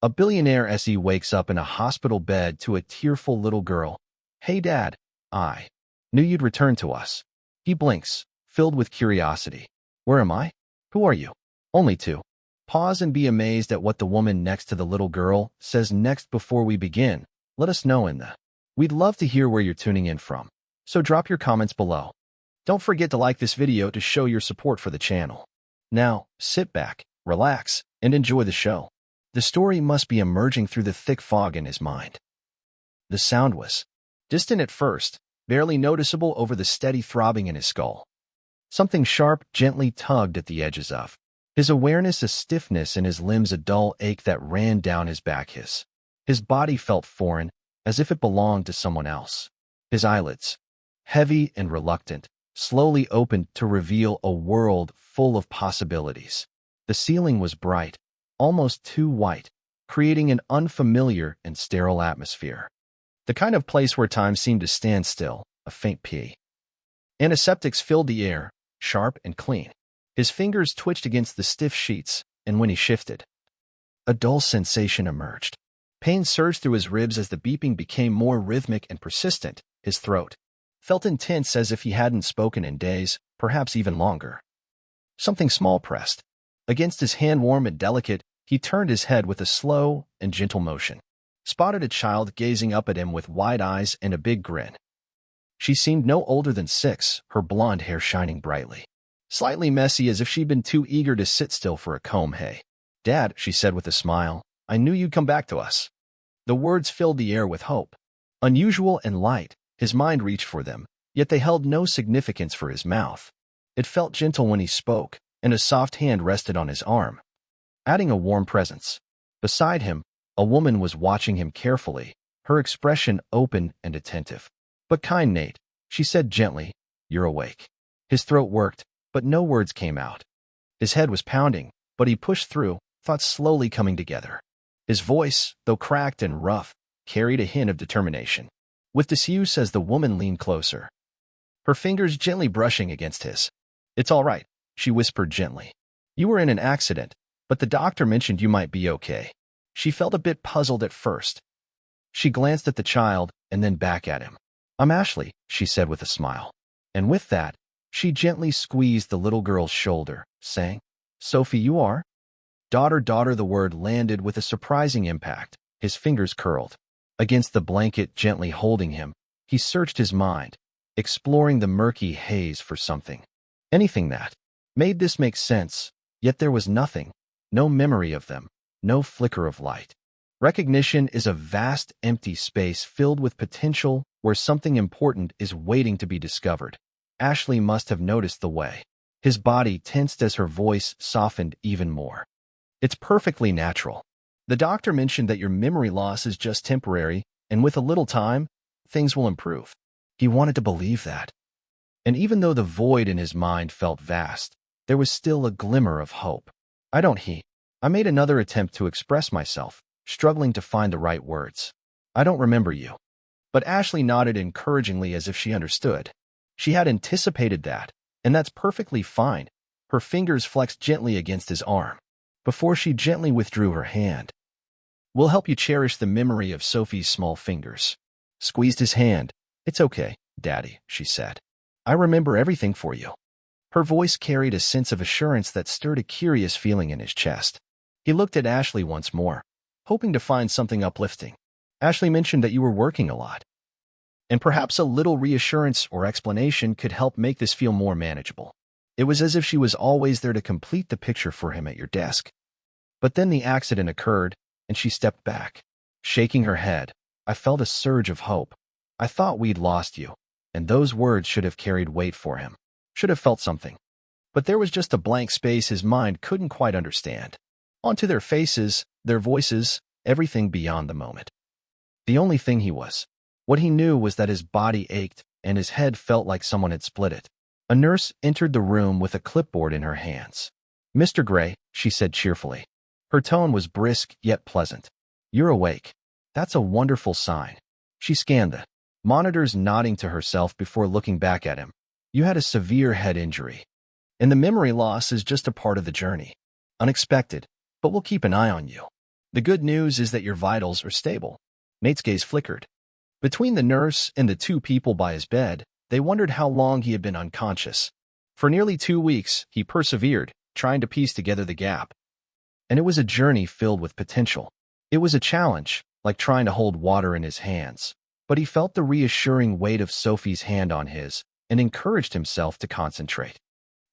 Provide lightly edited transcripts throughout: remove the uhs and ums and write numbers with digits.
A billionaire SE wakes up in a hospital bed to a tearful little girl. "Hey, Dad, I knew you'd return to us." He blinks, filled with curiosity. "Where am I? Who are you?" "Only two." Pause and be amazed at what the woman next to the little girl says next before we begin. Let us know in the. We'd love to hear where you're tuning in from, so drop your comments below. Don't forget to like this video to show your support for the channel. Now, sit back, relax, and enjoy the show. The story must be emerging through the thick fog in his mind. The sound was distant at first, barely noticeable over the steady throbbing in his skull. Something sharp gently tugged at the edges of his awareness, a stiffness in his limbs, a dull ache that ran down his back. His body felt foreign, as if it belonged to someone else. His eyelids, heavy and reluctant, slowly opened to reveal a world full of possibilities. The ceiling was bright, almost too white, creating an unfamiliar and sterile atmosphere. The kind of place where time seemed to stand still, a faint pee. Antiseptics filled the air, sharp and clean. His fingers twitched against the stiff sheets, and when he shifted, a dull sensation emerged. Pain surged through his ribs as the beeping became more rhythmic and persistent. His throat felt intense, as if he hadn't spoken in days, perhaps even longer. Something small pressed against his hand, warm and delicate. He turned his head with a slow and gentle motion. Spotted a child gazing up at him with wide eyes and a big grin. She seemed no older than 6, her blonde hair shining brightly. Slightly messy, as if she'd been too eager to sit still for a comb. "Hey, Dad," she said with a smile. "I knew you'd come back to us." The words filled the air with hope. Unusual and light, his mind reached for them, yet they held no significance for his mouth. It felt gentle when he spoke, and a soft hand rested on his arm, adding a warm presence. Beside him, a woman was watching him carefully, her expression open and attentive. "But kind, Nate," she said gently. "You're awake." His throat worked, but no words came out. His head was pounding, but he pushed through, thoughts slowly coming together. His voice, though cracked and rough, carried a hint of determination. With disuse, as the woman leaned closer, her fingers gently brushing against his. "It's all right," she whispered gently. "You were in an accident, but the doctor mentioned you might be okay." She felt a bit puzzled at first. She glanced at the child and then back at him. "I'm Ashley," she said with a smile. And with that, she gently squeezed the little girl's shoulder, saying, "Sophie, you are?" Daughter." The word landed with a surprising impact. His fingers curled against the blanket, gently holding him. He searched his mind, exploring the murky haze for something. Anything that made this make sense, yet there was nothing. No memory of them, no flicker of light. Recognition is a vast, empty space filled with potential where something important is waiting to be discovered. Ashley must have noticed the way his body tensed as her voice softened even more. "It's perfectly natural. The doctor mentioned that your memory loss is just temporary, and with a little time, things will improve." He wanted to believe that. And even though the void in his mind felt vast, there was still a glimmer of hope. I made another attempt to express myself, struggling to find the right words. "I don't remember you." But Ashley nodded encouragingly, as if she understood. She had anticipated that, and that's perfectly fine. Her fingers flexed gently against his arm, before she gently withdrew her hand. "We'll help you cherish the memory of Sophie's small fingers." Squeezed his hand. "It's okay, Daddy," she said. "I remember everything for you." Her voice carried a sense of assurance that stirred a curious feeling in his chest. He looked at Ashley once more, hoping to find something uplifting. "Ashley mentioned that you were working a lot, and perhaps a little reassurance or explanation could help make this feel more manageable." It was as if she was always there to complete the picture for him at your desk. But then the accident occurred, and she stepped back, shaking her head. "I felt a surge of hope. I thought we'd lost you." And those words should have carried weight for him, should have felt something. But there was just a blank space his mind couldn't quite understand. Onto their faces, their voices, everything beyond the moment. The only thing what he knew was that his body ached, and his head felt like someone had split it. A nurse entered the room with a clipboard in her hands. "Mr. Gray," she said cheerfully. Her tone was brisk yet pleasant. "You're awake. That's a wonderful sign." She scanned the monitors, nodding to herself before looking back at him. "You had a severe head injury, and the memory loss is just a part of the journey. Unexpected, but we'll keep an eye on you." The good news is that your vitals are stable. Nate's gaze flickered. Between the nurse and the two people by his bed, they wondered how long he had been unconscious. For nearly 2 weeks, he persevered, trying to piece together the gap. And it was a journey filled with potential. It was a challenge, like trying to hold water in his hands. But he felt the reassuring weight of Sophie's hand on his and encouraged himself to concentrate.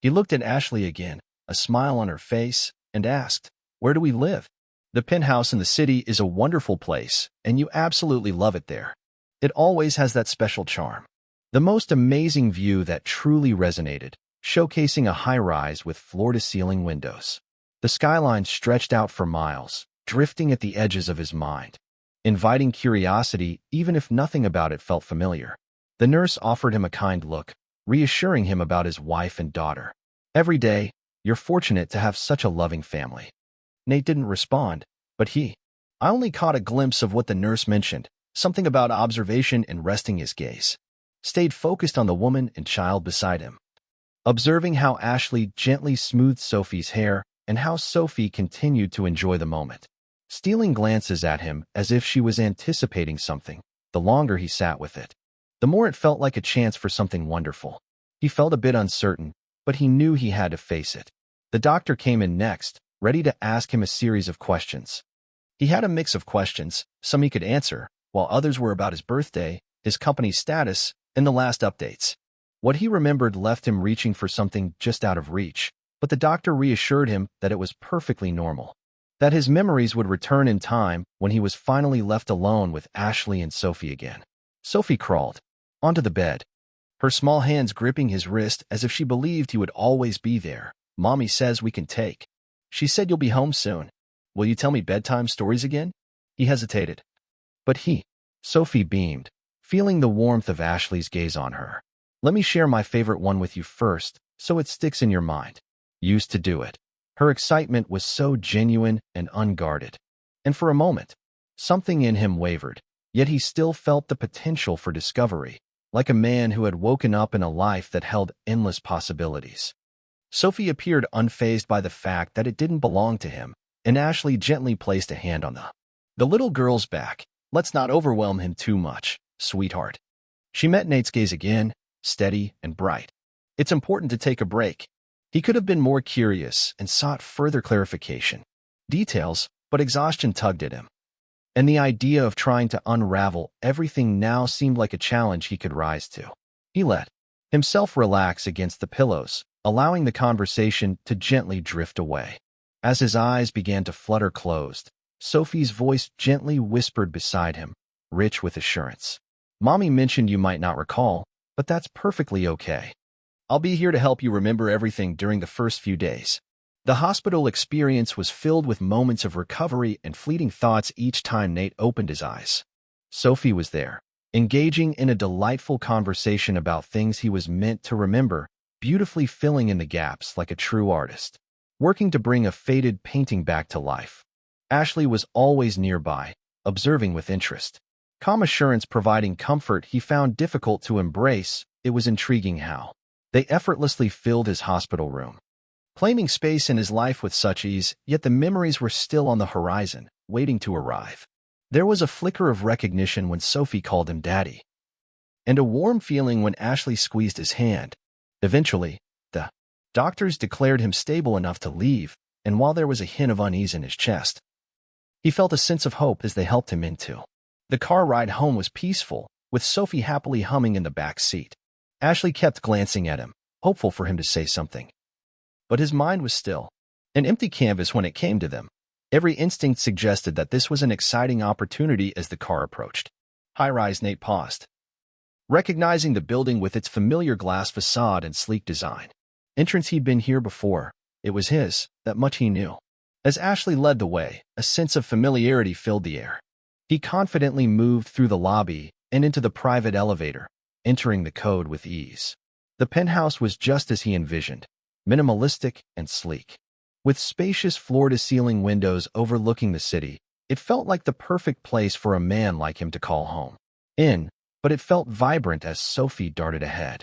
He looked at Ashley again, a smile on her face, and asked, "Where do we live?" "The penthouse in the city is a wonderful place, and you absolutely love it there. It always has that special charm." The most amazing view that truly resonated, showcasing a high-rise with floor-to-ceiling windows. The skyline stretched out for miles, drifting at the edges of his mind, inviting curiosity even if nothing about it felt familiar. The nurse offered him a kind look, reassuring him about his wife and daughter. "Every day, you're fortunate to have such a loving family." Nate didn't respond, but I only caught a glimpse of what the nurse mentioned, something about observation and resting his gaze. Stayed focused on the woman and child beside him, observing how Ashley gently smoothed Sophie's hair and how Sophie continued to enjoy the moment, stealing glances at him as if she was anticipating something. The longer he sat with it, the more it felt like a chance for something wonderful. He felt a bit uncertain, but he knew he had to face it. The doctor came in next, ready to ask him a series of questions. He had a mix of questions, some he could answer, while others were about his birthday, his company's status, and the last updates. What he remembered left him reaching for something just out of reach, but the doctor reassured him that it was perfectly normal, that his memories would return in time when he was finally left alone with Ashley and Sophie again. Sophie crawled onto the bed, her small hands gripping his wrist as if she believed he would always be there. "Mommy says we can take. She said you'll be home soon. Will you tell me bedtime stories again?" He hesitated. But Sophie beamed, feeling the warmth of Ashley's gaze on her. "Let me share my favorite one with you first, so it sticks in your mind." Used to do it. Her excitement was so genuine and unguarded. And for a moment, something in him wavered, yet he still felt the potential for discovery, like a man who had woken up in a life that held endless possibilities. Sophie appeared unfazed by the fact that it didn't belong to him, and Ashley gently placed a hand on the little girl's back. "Let's not overwhelm him too much, sweetheart." She met Nate's gaze again, steady and bright. "It's important to take a break." He could have been more curious and sought further clarification, details, but exhaustion tugged at him. And the idea of trying to unravel everything now seemed like a challenge he could rise to. He let himself relax against the pillows, allowing the conversation to gently drift away. As his eyes began to flutter closed, Sophie's voice gently whispered beside him, rich with assurance. "Mommy mentioned you might not recall, but that's perfectly okay. I'll be here to help you remember everything during the first few days." The hospital experience was filled with moments of recovery and fleeting thoughts each time Nate opened his eyes. Sophie was there, engaging in a delightful conversation about things he was meant to remember, beautifully filling in the gaps like a true artist, working to bring a faded painting back to life. Ashley was always nearby, observing with interest. Calm assurance providing comfort he found difficult to embrace. It was intriguing how they effortlessly filled his hospital room, claiming space in his life with such ease, yet the memories were still on the horizon, waiting to arrive. There was a flicker of recognition when Sophie called him Daddy, and a warm feeling when Ashley squeezed his hand. Eventually, the doctors declared him stable enough to leave, and while there was a hint of unease in his chest, he felt a sense of hope as they helped him into. The car ride home was peaceful, with Sophie happily humming in the back seat. Ashley kept glancing at him, hopeful for him to say something. But his mind was still an empty canvas when it came to them. Every instinct suggested that this was an exciting opportunity as the car approached. High-rise. Nate paused, recognizing the building with its familiar glass facade and sleek design. Entrance. He'd been here before. It was his, that much he knew. As Ashley led the way, a sense of familiarity filled the air. He confidently moved through the lobby and into the private elevator, entering the code with ease. The penthouse was just as he envisioned, minimalistic and sleek. With spacious floor-to-ceiling windows overlooking the city, it felt like the perfect place for a man like him to call home. But it felt vibrant as Sophie darted ahead,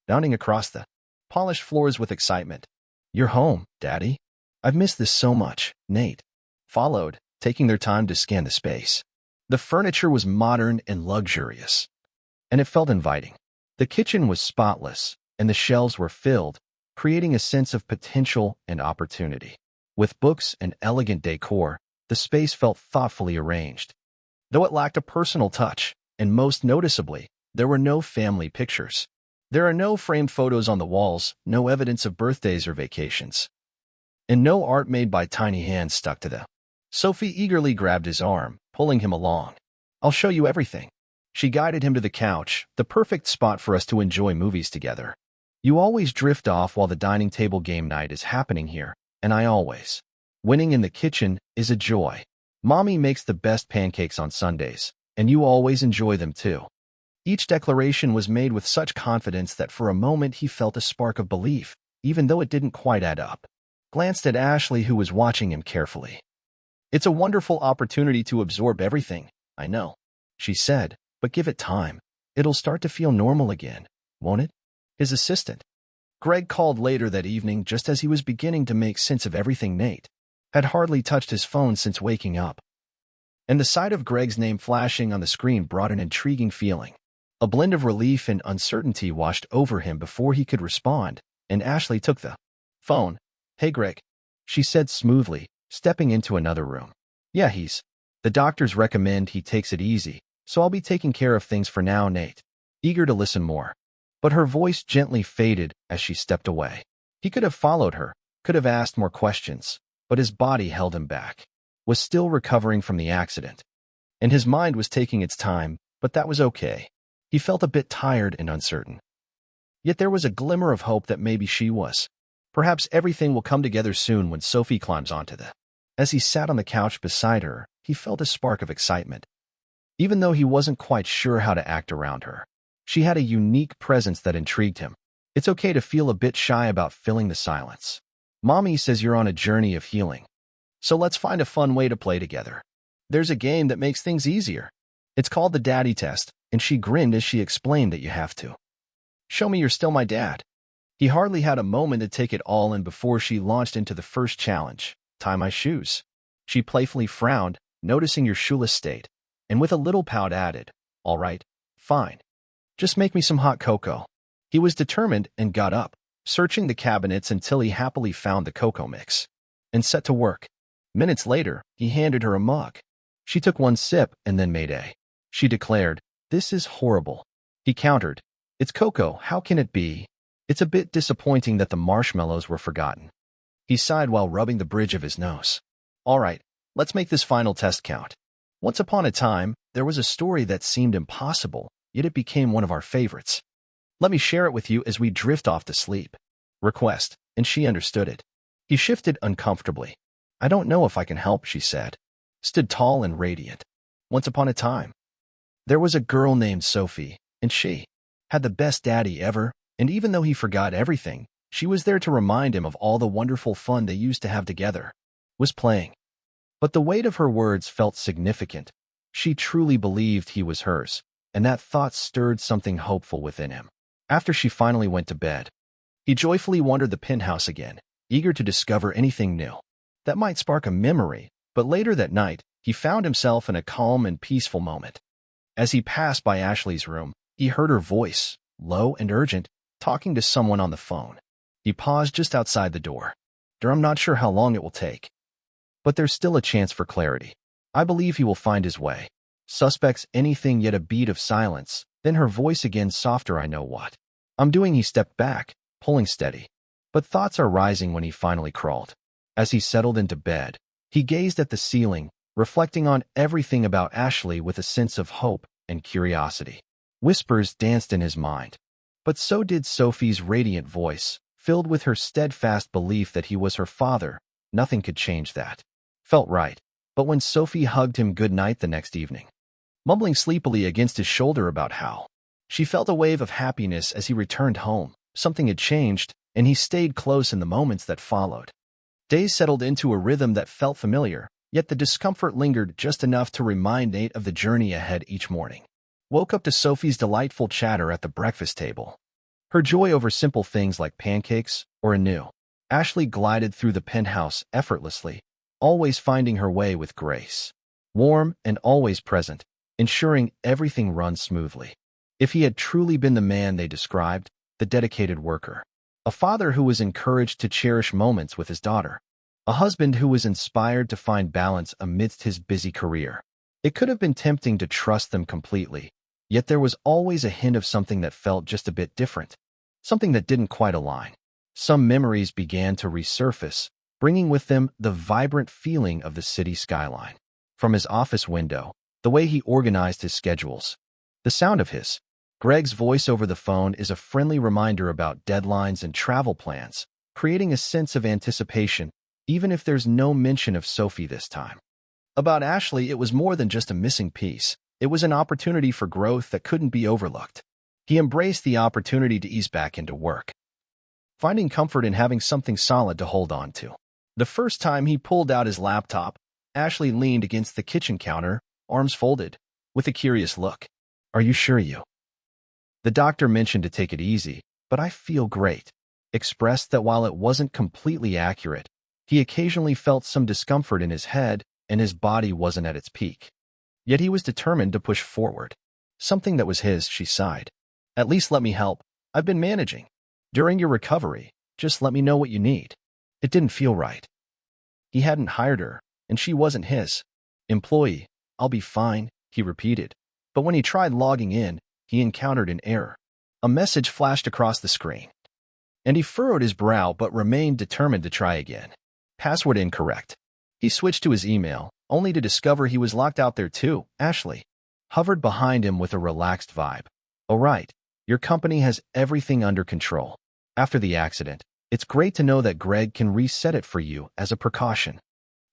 bounding across the polished floors with excitement. "You're home, Daddy. I've missed this so much." Nate followed, taking their time to scan the space. The furniture was modern and luxurious, and it felt inviting. The kitchen was spotless, and the shelves were filled, creating a sense of potential and opportunity. With books and elegant decor, the space felt thoughtfully arranged, though it lacked a personal touch, and most noticeably, there were no family pictures. There are no framed photos on the walls, no evidence of birthdays or vacations, and no art made by tiny hands stuck to them. Sophie eagerly grabbed his arm, pulling him along. "I'll show you everything." She guided him to the couch, the perfect spot for us to enjoy movies together. "You always drift off while the dining table game night is happening here, and I always. Winning in the kitchen is a joy. Mommy makes the best pancakes on Sundays, and you always enjoy them too." Each declaration was made with such confidence that for a moment he felt a spark of belief, even though it didn't quite add up. Glanced at Ashley, who was watching him carefully. "It's a wonderful opportunity to absorb everything, I know," she said, "but give it time. It'll start to feel normal again, won't it?" His assistant, Greg, called later that evening just as he was beginning to make sense of everything. Nate had hardly touched his phone since waking up, and the sight of Greg's name flashing on the screen brought an intriguing feeling. A blend of relief and uncertainty washed over him before he could respond, and Ashley took the phone. "Hey, Greg," she said smoothly, stepping into another room. "Yeah, the doctors recommend he takes it easy, so I'll be taking care of things for now." Nate, eager to listen more, but her voice gently faded as she stepped away. He could have followed her, could have asked more questions, but his body held him back. Was still recovering from the accident, and his mind was taking its time, but that was okay. He felt a bit tired and uncertain. Yet there was a glimmer of hope that maybe she was. Perhaps everything will come together soon when Sophie climbs onto the... As he sat on the couch beside her, he felt a spark of excitement. Even though he wasn't quite sure how to act around her, she had a unique presence that intrigued him. It's okay to feel a bit shy about filling the silence. Mommy says you're on a journey of healing, so let's find a fun way to play together. There's a game that makes things easier. It's called the Daddy Test, and she grinned as she explained that you have to show me you're still my dad. He hardly had a moment to take it all in before she launched into the first challenge. "Tie my shoes." She playfully frowned, noticing your shoeless state, and with a little pout added, "All right, fine. Just make me some hot cocoa." He was determined and got up, searching the cabinets until he happily found the cocoa mix, and set to work. Minutes later, he handed her a mug. She took one sip and then made a. She declared, "This is horrible." He countered, "It's cocoa, how can it be?" It's a bit disappointing that the marshmallows were forgotten. He sighed while rubbing the bridge of his nose. "All right, let's make this final test count. Once upon a time, there was a story that seemed impossible, yet it became one of our favorites. Let me share it with you as we drift off to sleep." Request, and she understood it. He shifted uncomfortably. "I don't know if I can help," she said. Stood tall and radiant. "Once upon a time, there was a girl named Sophie, and she had the best daddy ever, and even though he forgot everything, she was there to remind him of all the wonderful fun they used to have together." Was playing. But the weight of her words felt significant. She truly believed he was hers, and that thought stirred something hopeful within him. After she finally went to bed, he joyfully wandered the penthouse again, eager to discover anything new that might spark a memory, but later that night, he found himself in a calm and peaceful moment. As he passed by Ashley's room, he heard her voice, low and urgent, talking to someone on the phone. He paused just outside the door. "I'm not sure how long it will take, but there's still a chance for clarity. I believe he will find his way." Suspects anything yet a beat of silence, then her voice again softer. "I know what I'm doing." He stepped back, pulling steady. But thoughts are rising when he finally crawled. As he settled into bed, he gazed at the ceiling, reflecting on everything about Ashley with a sense of hope and curiosity. Whispers danced in his mind, but so did Sophie's radiant voice, filled with her steadfast belief that he was her father. Nothing could change that. Felt right. But when Sophie hugged him good night the next evening, mumbling sleepily against his shoulder about how she felt a wave of happiness as he returned home, something had changed, and he stayed close in the moments that followed. Days settled into a rhythm that felt familiar, yet the discomfort lingered just enough to remind Nate of the journey ahead each morning. Woke up to Sophie's delightful chatter at the breakfast table, her joy over simple things like pancakes or a new. Ashley glided through the penthouse effortlessly, always finding her way with grace. Warm and always present, ensuring everything runs smoothly. If he had truly been the man they described, the dedicated worker, a father who was encouraged to cherish moments with his daughter, a husband who was inspired to find balance amidst his busy career. It could have been tempting to trust them completely, yet there was always a hint of something that felt just a bit different, something that didn't quite align. Some memories began to resurface, bringing with them the vibrant feeling of the city skyline. From his office window, the way he organized his schedules, the sound of Greg's voice over the phone is a friendly reminder about deadlines and travel plans, creating a sense of anticipation, even if there's no mention of Sophie this time. About Ashley, it was more than just a missing piece. It was an opportunity for growth that couldn't be overlooked. He embraced the opportunity to ease back into work, finding comfort in having something solid to hold on to. The first time he pulled out his laptop, Ashley leaned against the kitchen counter, arms folded, with a curious look. "Are you sure you?" The doctor mentioned to take it easy, but I feel great. Expressed that while it wasn't completely accurate, he occasionally felt some discomfort in his head and his body wasn't at its peak. Yet he was determined to push forward. "Something that was his," she sighed. "At least let me help. I've been managing. During your recovery, just let me know what you need." It didn't feel right. He hadn't hired her, and she wasn't his employee. "I'll be fine," he repeated. But when he tried logging in, he encountered an error. A message flashed across the screen, and he furrowed his brow but remained determined to try again. Password incorrect. He switched to his email, only to discover he was locked out there too. Ashley hovered behind him with a relaxed vibe. "Oh right, your company has everything under control. After the accident, it's great to know that Greg can reset it for you as a precaution."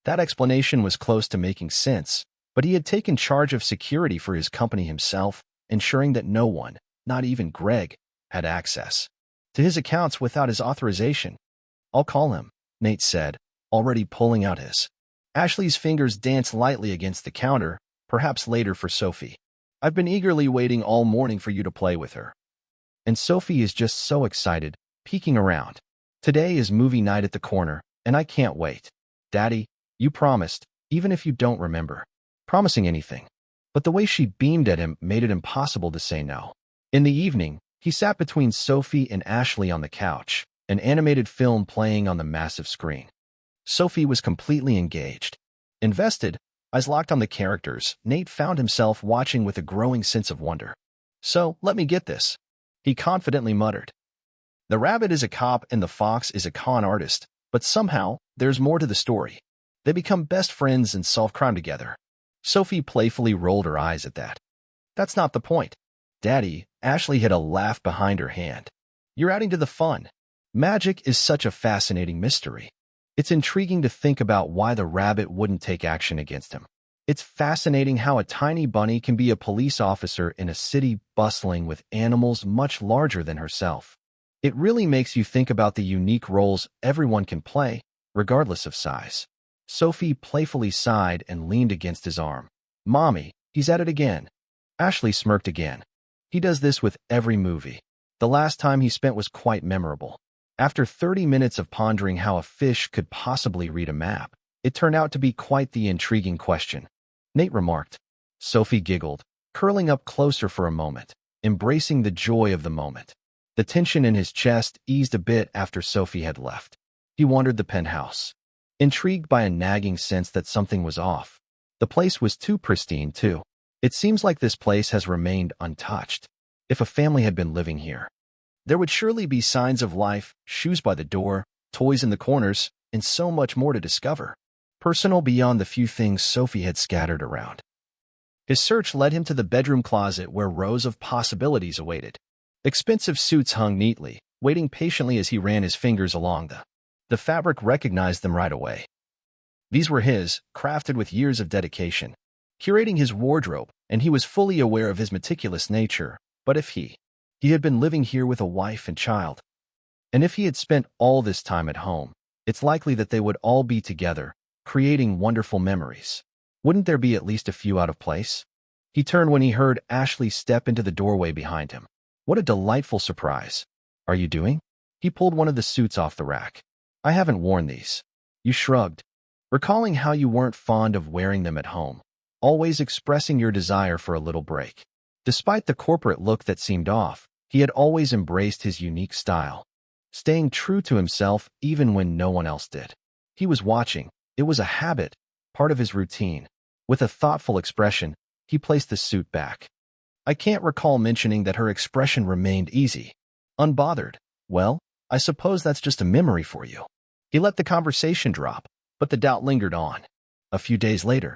That explanation was close to making sense, but he had taken charge of security for his company himself, ensuring that no one, not even Greg, had access to his accounts without his authorization. "I'll call him," Nate said, already pulling out his. Ashley's fingers danced lightly against the counter, perhaps later for Sophie. "I've been eagerly waiting all morning for you to play with her." And Sophie is just so excited, peeking around. "Today is movie night at the corner, and I can't wait. Daddy, you promised, even if you don't remember promising anything." But the way she beamed at him made it impossible to say no. In the evening, he sat between Sophie and Ashley on the couch, an animated film playing on the massive screen. Sophie was completely engaged. Invested, eyes locked on the characters, Nate found himself watching with a growing sense of wonder. "So, let me get this," he confidently muttered. "The rabbit is a cop and the fox is a con artist, but somehow, there's more to the story. They become best friends and solve crime together." Sophie playfully rolled her eyes at that. "That's not the point." "Daddy," Ashley hid a laugh behind her hand. "You're adding to the fun. Magic is such a fascinating mystery. It's intriguing to think about why the rabbit wouldn't take action against him. It's fascinating how a tiny bunny can be a police officer in a city bustling with animals much larger than herself. It really makes you think about the unique roles everyone can play, regardless of size." Sophie playfully sighed and leaned against his arm. "Mommy, he's at it again." Ashley smirked again. "He does this with every movie. The last time he spent was quite memorable." After 30 minutes of pondering how a fish could possibly read a map, it turned out to be quite the intriguing question. Nate remarked. Sophie giggled, curling up closer for a moment, embracing the joy of the moment. The tension in his chest eased a bit after Sophie had left. He wandered the penthouse, intrigued by a nagging sense that something was off. The place was too pristine, too. It seems like this place has remained untouched. If a family had been living here, there would surely be signs of life, shoes by the door, toys in the corners, and so much more to discover. Personal beyond the few things Sophie had scattered around. His search led him to the bedroom closet where rows of possibilities awaited. Expensive suits hung neatly, waiting patiently as he ran his fingers along them. The fabric recognized them right away. These were his, crafted with years of dedication, curating his wardrobe, and he was fully aware of his meticulous nature. But if he had been living here with a wife and child, and if he had spent all this time at home, it's likely that they would all be together, creating wonderful memories. Wouldn't there be at least a few out of place? He turned when he heard Ashley step into the doorway behind him. What a delightful surprise. "Are you doing?" He pulled one of the suits off the rack. "I haven't worn these." You shrugged. recalling how you weren't fond of wearing them at home, always expressing your desire for a little break. Despite the corporate look that seemed off, he had always embraced his unique style, staying true to himself even when no one else did. He was watching. It was a habit, part of his routine. With a thoughtful expression, he placed the suit back. I can't recall mentioning that her expression remained easy, unbothered. Well, I suppose that's just a memory for you. He let the conversation drop, but the doubt lingered on. A few days later,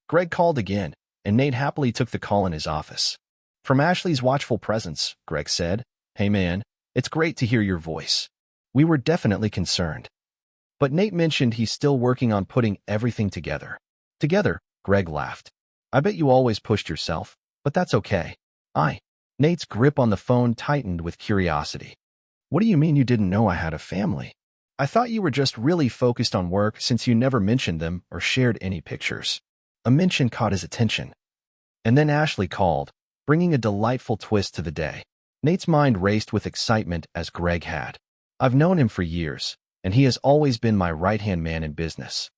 Greg called again, and Nate happily took the call in his office. From Ashley's watchful presence, Greg said, "Hey man, it's great to hear your voice. We were definitely concerned." But Nate mentioned he's still working on putting everything together. Together, Greg laughed. "I bet you always pushed yourself, but that's okay." Nate's grip on the phone tightened with curiosity. "What do you mean you didn't know I had a family? I thought you were just really focused on work since you never mentioned them or shared any pictures." A mention caught his attention. And then Ashley called, bringing a delightful twist to the day. Nate's mind raced with excitement as Greg had. "I've known him for years, and he has always been my right-hand man in business,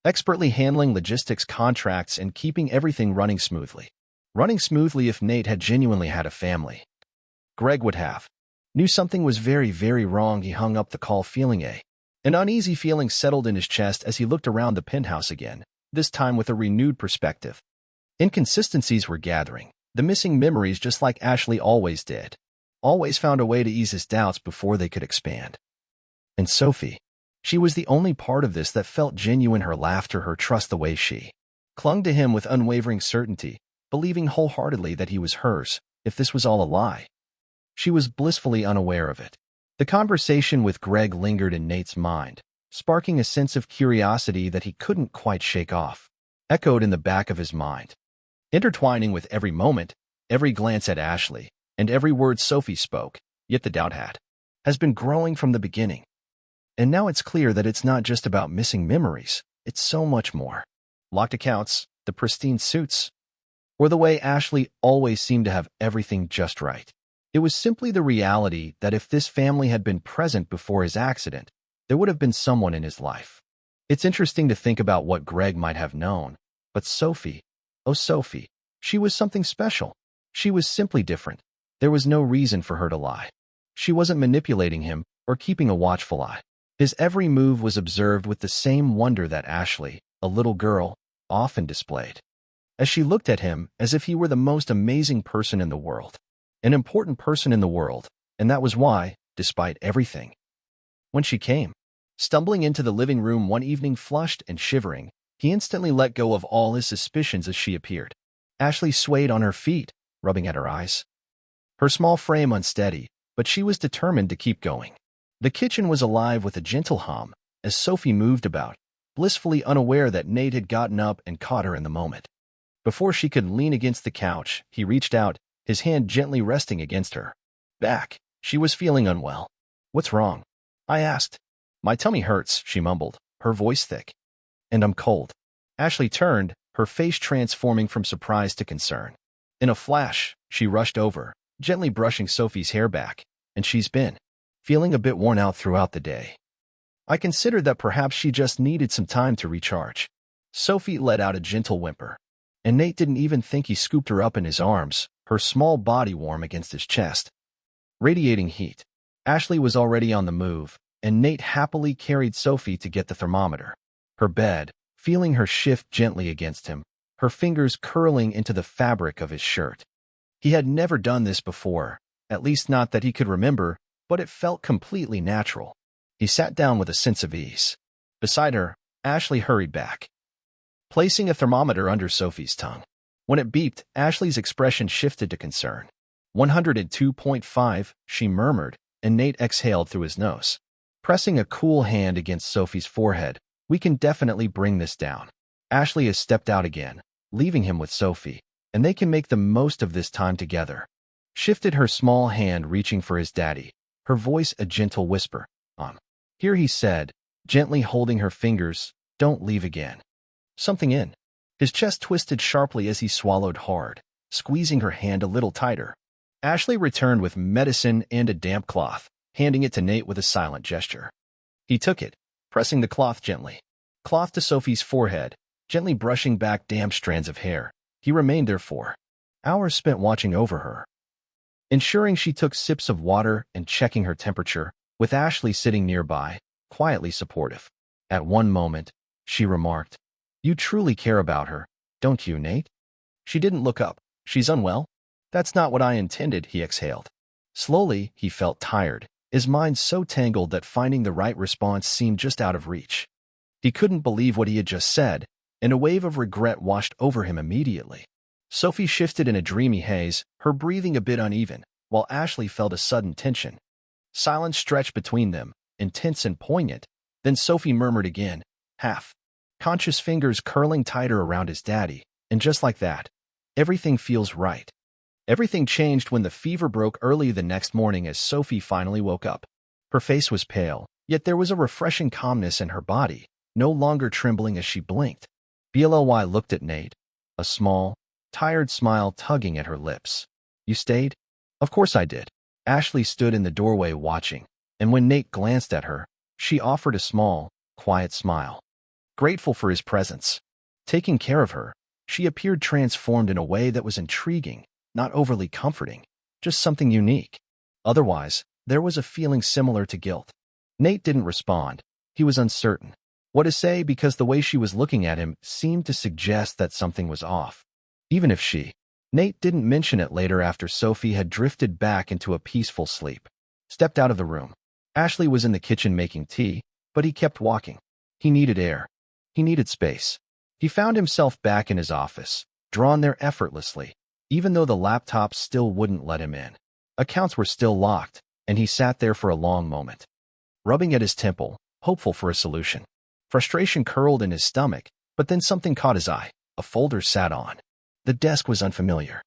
expertly handling logistics, contracts, and keeping everything running smoothly. Running smoothly if Nate had genuinely had a family. Greg would have. Knew something was very, very wrong. He hung up the call feeling an uneasy feeling settled in his chest as he looked around the penthouse again, this time with a renewed perspective. Inconsistencies were gathering, the missing memories just like Ashley always did. Always found a way to ease his doubts before they could expand. And Sophie. She was the only part of this that felt genuine, her laughter, her trust, the way she clung to him with unwavering certainty, believing wholeheartedly that he was hers, if this was all a lie. She was blissfully unaware of it. The conversation with Greg lingered in Nate's mind, sparking a sense of curiosity that he couldn't quite shake off, echoed in the back of his mind. Intertwining with every moment, every glance at Ashley, and every word Sophie spoke, yet the doubt has been growing from the beginning. And now it's clear that it's not just about missing memories, it's so much more. Locked accounts, the pristine suits, or the way Ashley always seemed to have everything just right. It was simply the reality that if this family had been present before his accident, there would have been someone in his life. It's interesting to think about what Greg might have known, but Sophie, oh Sophie, she was something special. She was simply different. There was no reason for her to lie. She wasn't manipulating him or keeping a watchful eye. His every move was observed with the same wonder that Ashley, a little girl, often displayed. As she looked at him as if he were the most amazing person in the world, an important person in the world, and that was why, despite everything. When she came, stumbling into the living room one evening flushed and shivering, he instantly let go of all his suspicions as she appeared. Ashley swayed on her feet, rubbing at her eyes. Her small frame unsteady, but she was determined to keep going. The kitchen was alive with a gentle hum as Sophie moved about, blissfully unaware that Nate had gotten up and caught her in the moment. Before she could lean against the couch, he reached out, his hand gently resting against her back. She was feeling unwell. "What's wrong?" I asked. "My tummy hurts," she mumbled, her voice thick. "And I'm cold." Ashley turned, her face transforming from surprise to concern. In a flash, she rushed over, gently brushing Sophie's hair back, "And she's been feeling a bit worn out throughout the day." I considered that perhaps she just needed some time to recharge. Sophie let out a gentle whimper, and Nate didn't even think. He scooped her up in his arms, her small body warm against his chest, radiating heat. Ashley was already on the move, and Nate happily carried Sophie to get the thermometer. Her bed, feeling her shift gently against him, her fingers curling into the fabric of his shirt. He had never done this before, at least not that he could remember, but it felt completely natural. He sat down with a sense of ease. Beside her, Ashley hurried back, placing a thermometer under Sophie's tongue. When it beeped, Ashley's expression shifted to concern. 102.5, she murmured, and Nate exhaled through his nose, pressing a cool hand against Sophie's forehead. "We can definitely bring this down." Ashley has stepped out again, leaving him with Sophie, and they can make the most of this time together. Shifted her small hand, reaching for his daddy, her voice a gentle whisper. Here," he said, gently holding her fingers. "Don't leave again." Something in his chest twisted sharply as he swallowed hard, squeezing her hand a little tighter. Ashley returned with medicine and a damp cloth, handing it to Nate with a silent gesture. He took it, pressing the cloth gently. cloth to Sophie's forehead, gently brushing back damp strands of hair. He remained there for hours, spent watching over her, ensuring she took sips of water and checking her temperature, with Ashley sitting nearby, quietly supportive. At one moment, she remarked, "You truly care about her, don't you, Nate?" She didn't look up. "She's unwell?" "That's not what I intended," he exhaled. Slowly, he felt tired, his mind so tangled that finding the right response seemed just out of reach. He couldn't believe what he had just said, and a wave of regret washed over him immediately. Sophie shifted in a dreamy haze, her breathing a bit uneven, while Ashley felt a sudden tension. Silence stretched between them, intense and poignant. Then Sophie murmured again, half-conscious fingers curling tighter around his daddy, and just like that, everything feels right. Everything changed when the fever broke early the next morning as Sophie finally woke up. Her face was pale, yet there was a refreshing calmness in her body, no longer trembling as she blinked. Bly looked at Nate, a small, tired smile tugging at her lips. "You stayed?" "Of course I did." Ashley stood in the doorway watching, and when Nate glanced at her, she offered a small, quiet smile. Grateful for his presence. Taking care of her, she appeared transformed in a way that was intriguing, not overly comforting, just something unique. Otherwise, there was a feeling similar to guilt. Nate didn't respond. He was uncertain what to say because the way she was looking at him seemed to suggest that something was off. Even if Nate didn't mention it later after Sophie had drifted back into a peaceful sleep. Stepped out of the room. Ashley was in the kitchen making tea, but he kept walking. He needed air. He needed space. He found himself back in his office, drawn there effortlessly, even though the laptop still wouldn't let him in. Accounts were still locked, and he sat there for a long moment, rubbing at his temple, hopeful for a solution. Frustration curled in his stomach, but then something caught his eye. A folder sat on. The desk was unfamiliar.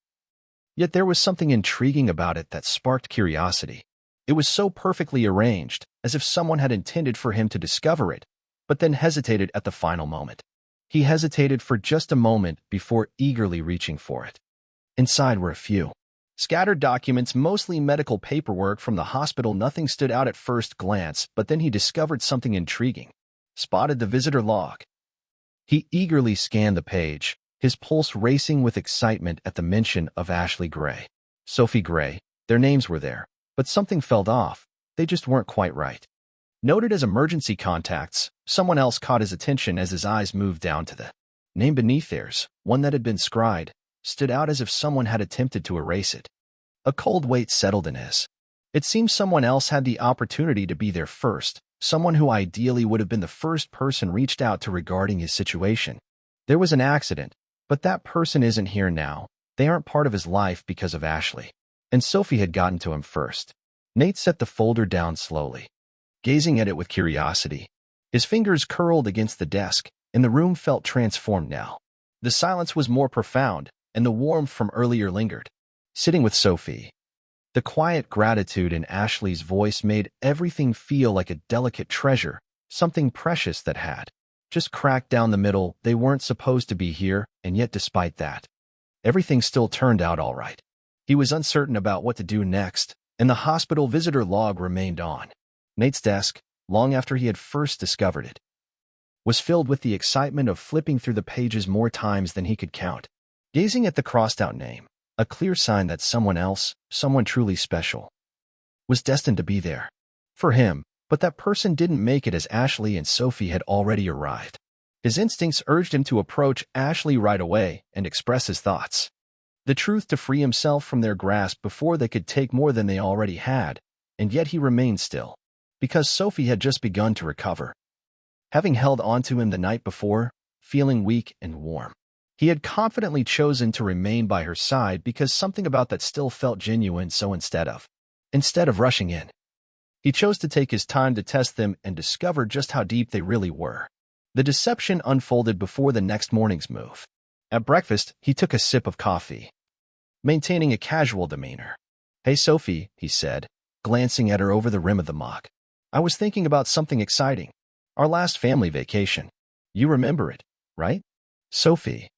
Yet there was something intriguing about it that sparked curiosity. It was so perfectly arranged, as if someone had intended for him to discover it, but then hesitated at the final moment. He hesitated for just a moment before eagerly reaching for it. Inside were a few scattered documents, mostly medical paperwork from the hospital. Nothing stood out at first glance, but then he discovered something intriguing. Spotted the visitor log. He eagerly scanned the page, his pulse racing with excitement at the mention of Ashley Gray. Sophie Gray, their names were there, but something felt off. They just weren't quite right. Noted as emergency contacts, someone else caught his attention as his eyes moved down to the name beneath theirs, one that had been scried, stood out as if someone had attempted to erase it. A cold weight settled in his. It seemed someone else had the opportunity to be there first, someone who ideally would have been the first person reached out to regarding his situation. There was an accident, but that person isn't here now. They aren't part of his life because of Ashley. And Sophie had gotten to him first. Nate set the folder down slowly, gazing at it with curiosity. His fingers curled against the desk, and the room felt transformed now. The silence was more profound, and the warmth from earlier lingered. Sitting with Sophie, the quiet gratitude in Ashley's voice made everything feel like a delicate treasure, something precious that had just cracked down the middle. They weren't supposed to be here, and yet despite that, everything still turned out all right. He was uncertain about what to do next, and the hospital visitor log remained on. Nate's desk, long after he had first discovered it, was filled with the excitement of flipping through the pages more times than he could count. Gazing at the crossed-out name, a clear sign that someone else, someone truly special, was destined to be there for him, but that person didn't make it as Ashley and Sophie had already arrived. His instincts urged him to approach Ashley right away and express his thoughts. The truth to free himself from their grasp before they could take more than they already had, and yet he remained still, because Sophie had just begun to recover. Having held on to him the night before, feeling weak and warm, he had confidently chosen to remain by her side because something about that still felt genuine. So instead of rushing in, he chose to take his time to test them and discover just how deep they really were. The deception unfolded before the next morning's move. At breakfast, he took a sip of coffee, maintaining a casual demeanor. "Hey, Sophie," he said, glancing at her over the rim of the mug. "I was thinking about something exciting. Our last family vacation. You remember it, right?" Sophie,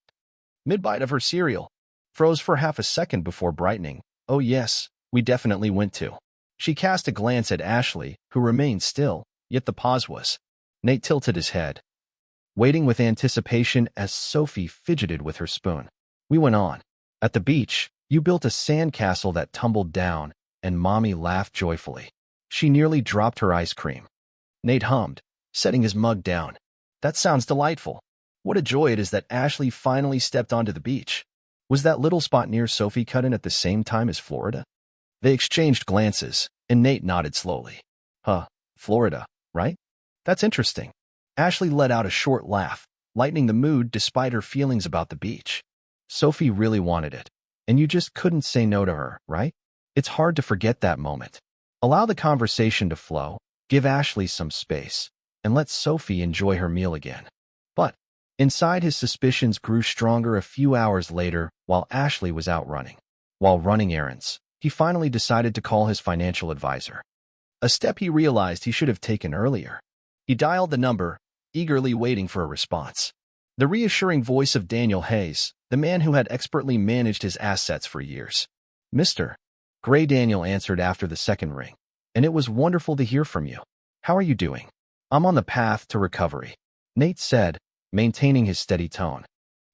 mid-bite of her cereal, froze for half a second before brightening. "Oh yes, we definitely went to." She cast a glance at Ashley, who remained still, yet the pause was. Nate tilted his head. waiting with anticipation as Sophie fidgeted with her spoon. We went on. At the beach, you built a sandcastle that tumbled down, and Mommy laughed joyfully. She nearly dropped her ice cream. Nate hummed, setting his mug down. That sounds delightful. What a joy it is that Ashley finally stepped onto the beach. Was that little spot near Sophie cut in at the same time as Florida? They exchanged glances, and Nate nodded slowly. Florida, right? That's interesting. Ashley let out a short laugh, lightening the mood despite her feelings about the beach. Sophie really wanted it, and you just couldn't say no to her, right? It's hard to forget that moment. Allow the conversation to flow, give Ashley some space, and let Sophie enjoy her meal again. But inside, his suspicions grew stronger a few hours later while Ashley was out running. While running errands, he finally decided to call his financial advisor. A step he realized he should have taken earlier. He dialed the number, eagerly waiting for a response. The reassuring voice of Daniel Hayes, the man who had expertly managed his assets for years. Mr. Gray, Daniel answered after the second ring. And it was wonderful to hear from you. How are you doing? I'm on the path to recovery, Nate said, maintaining his steady tone.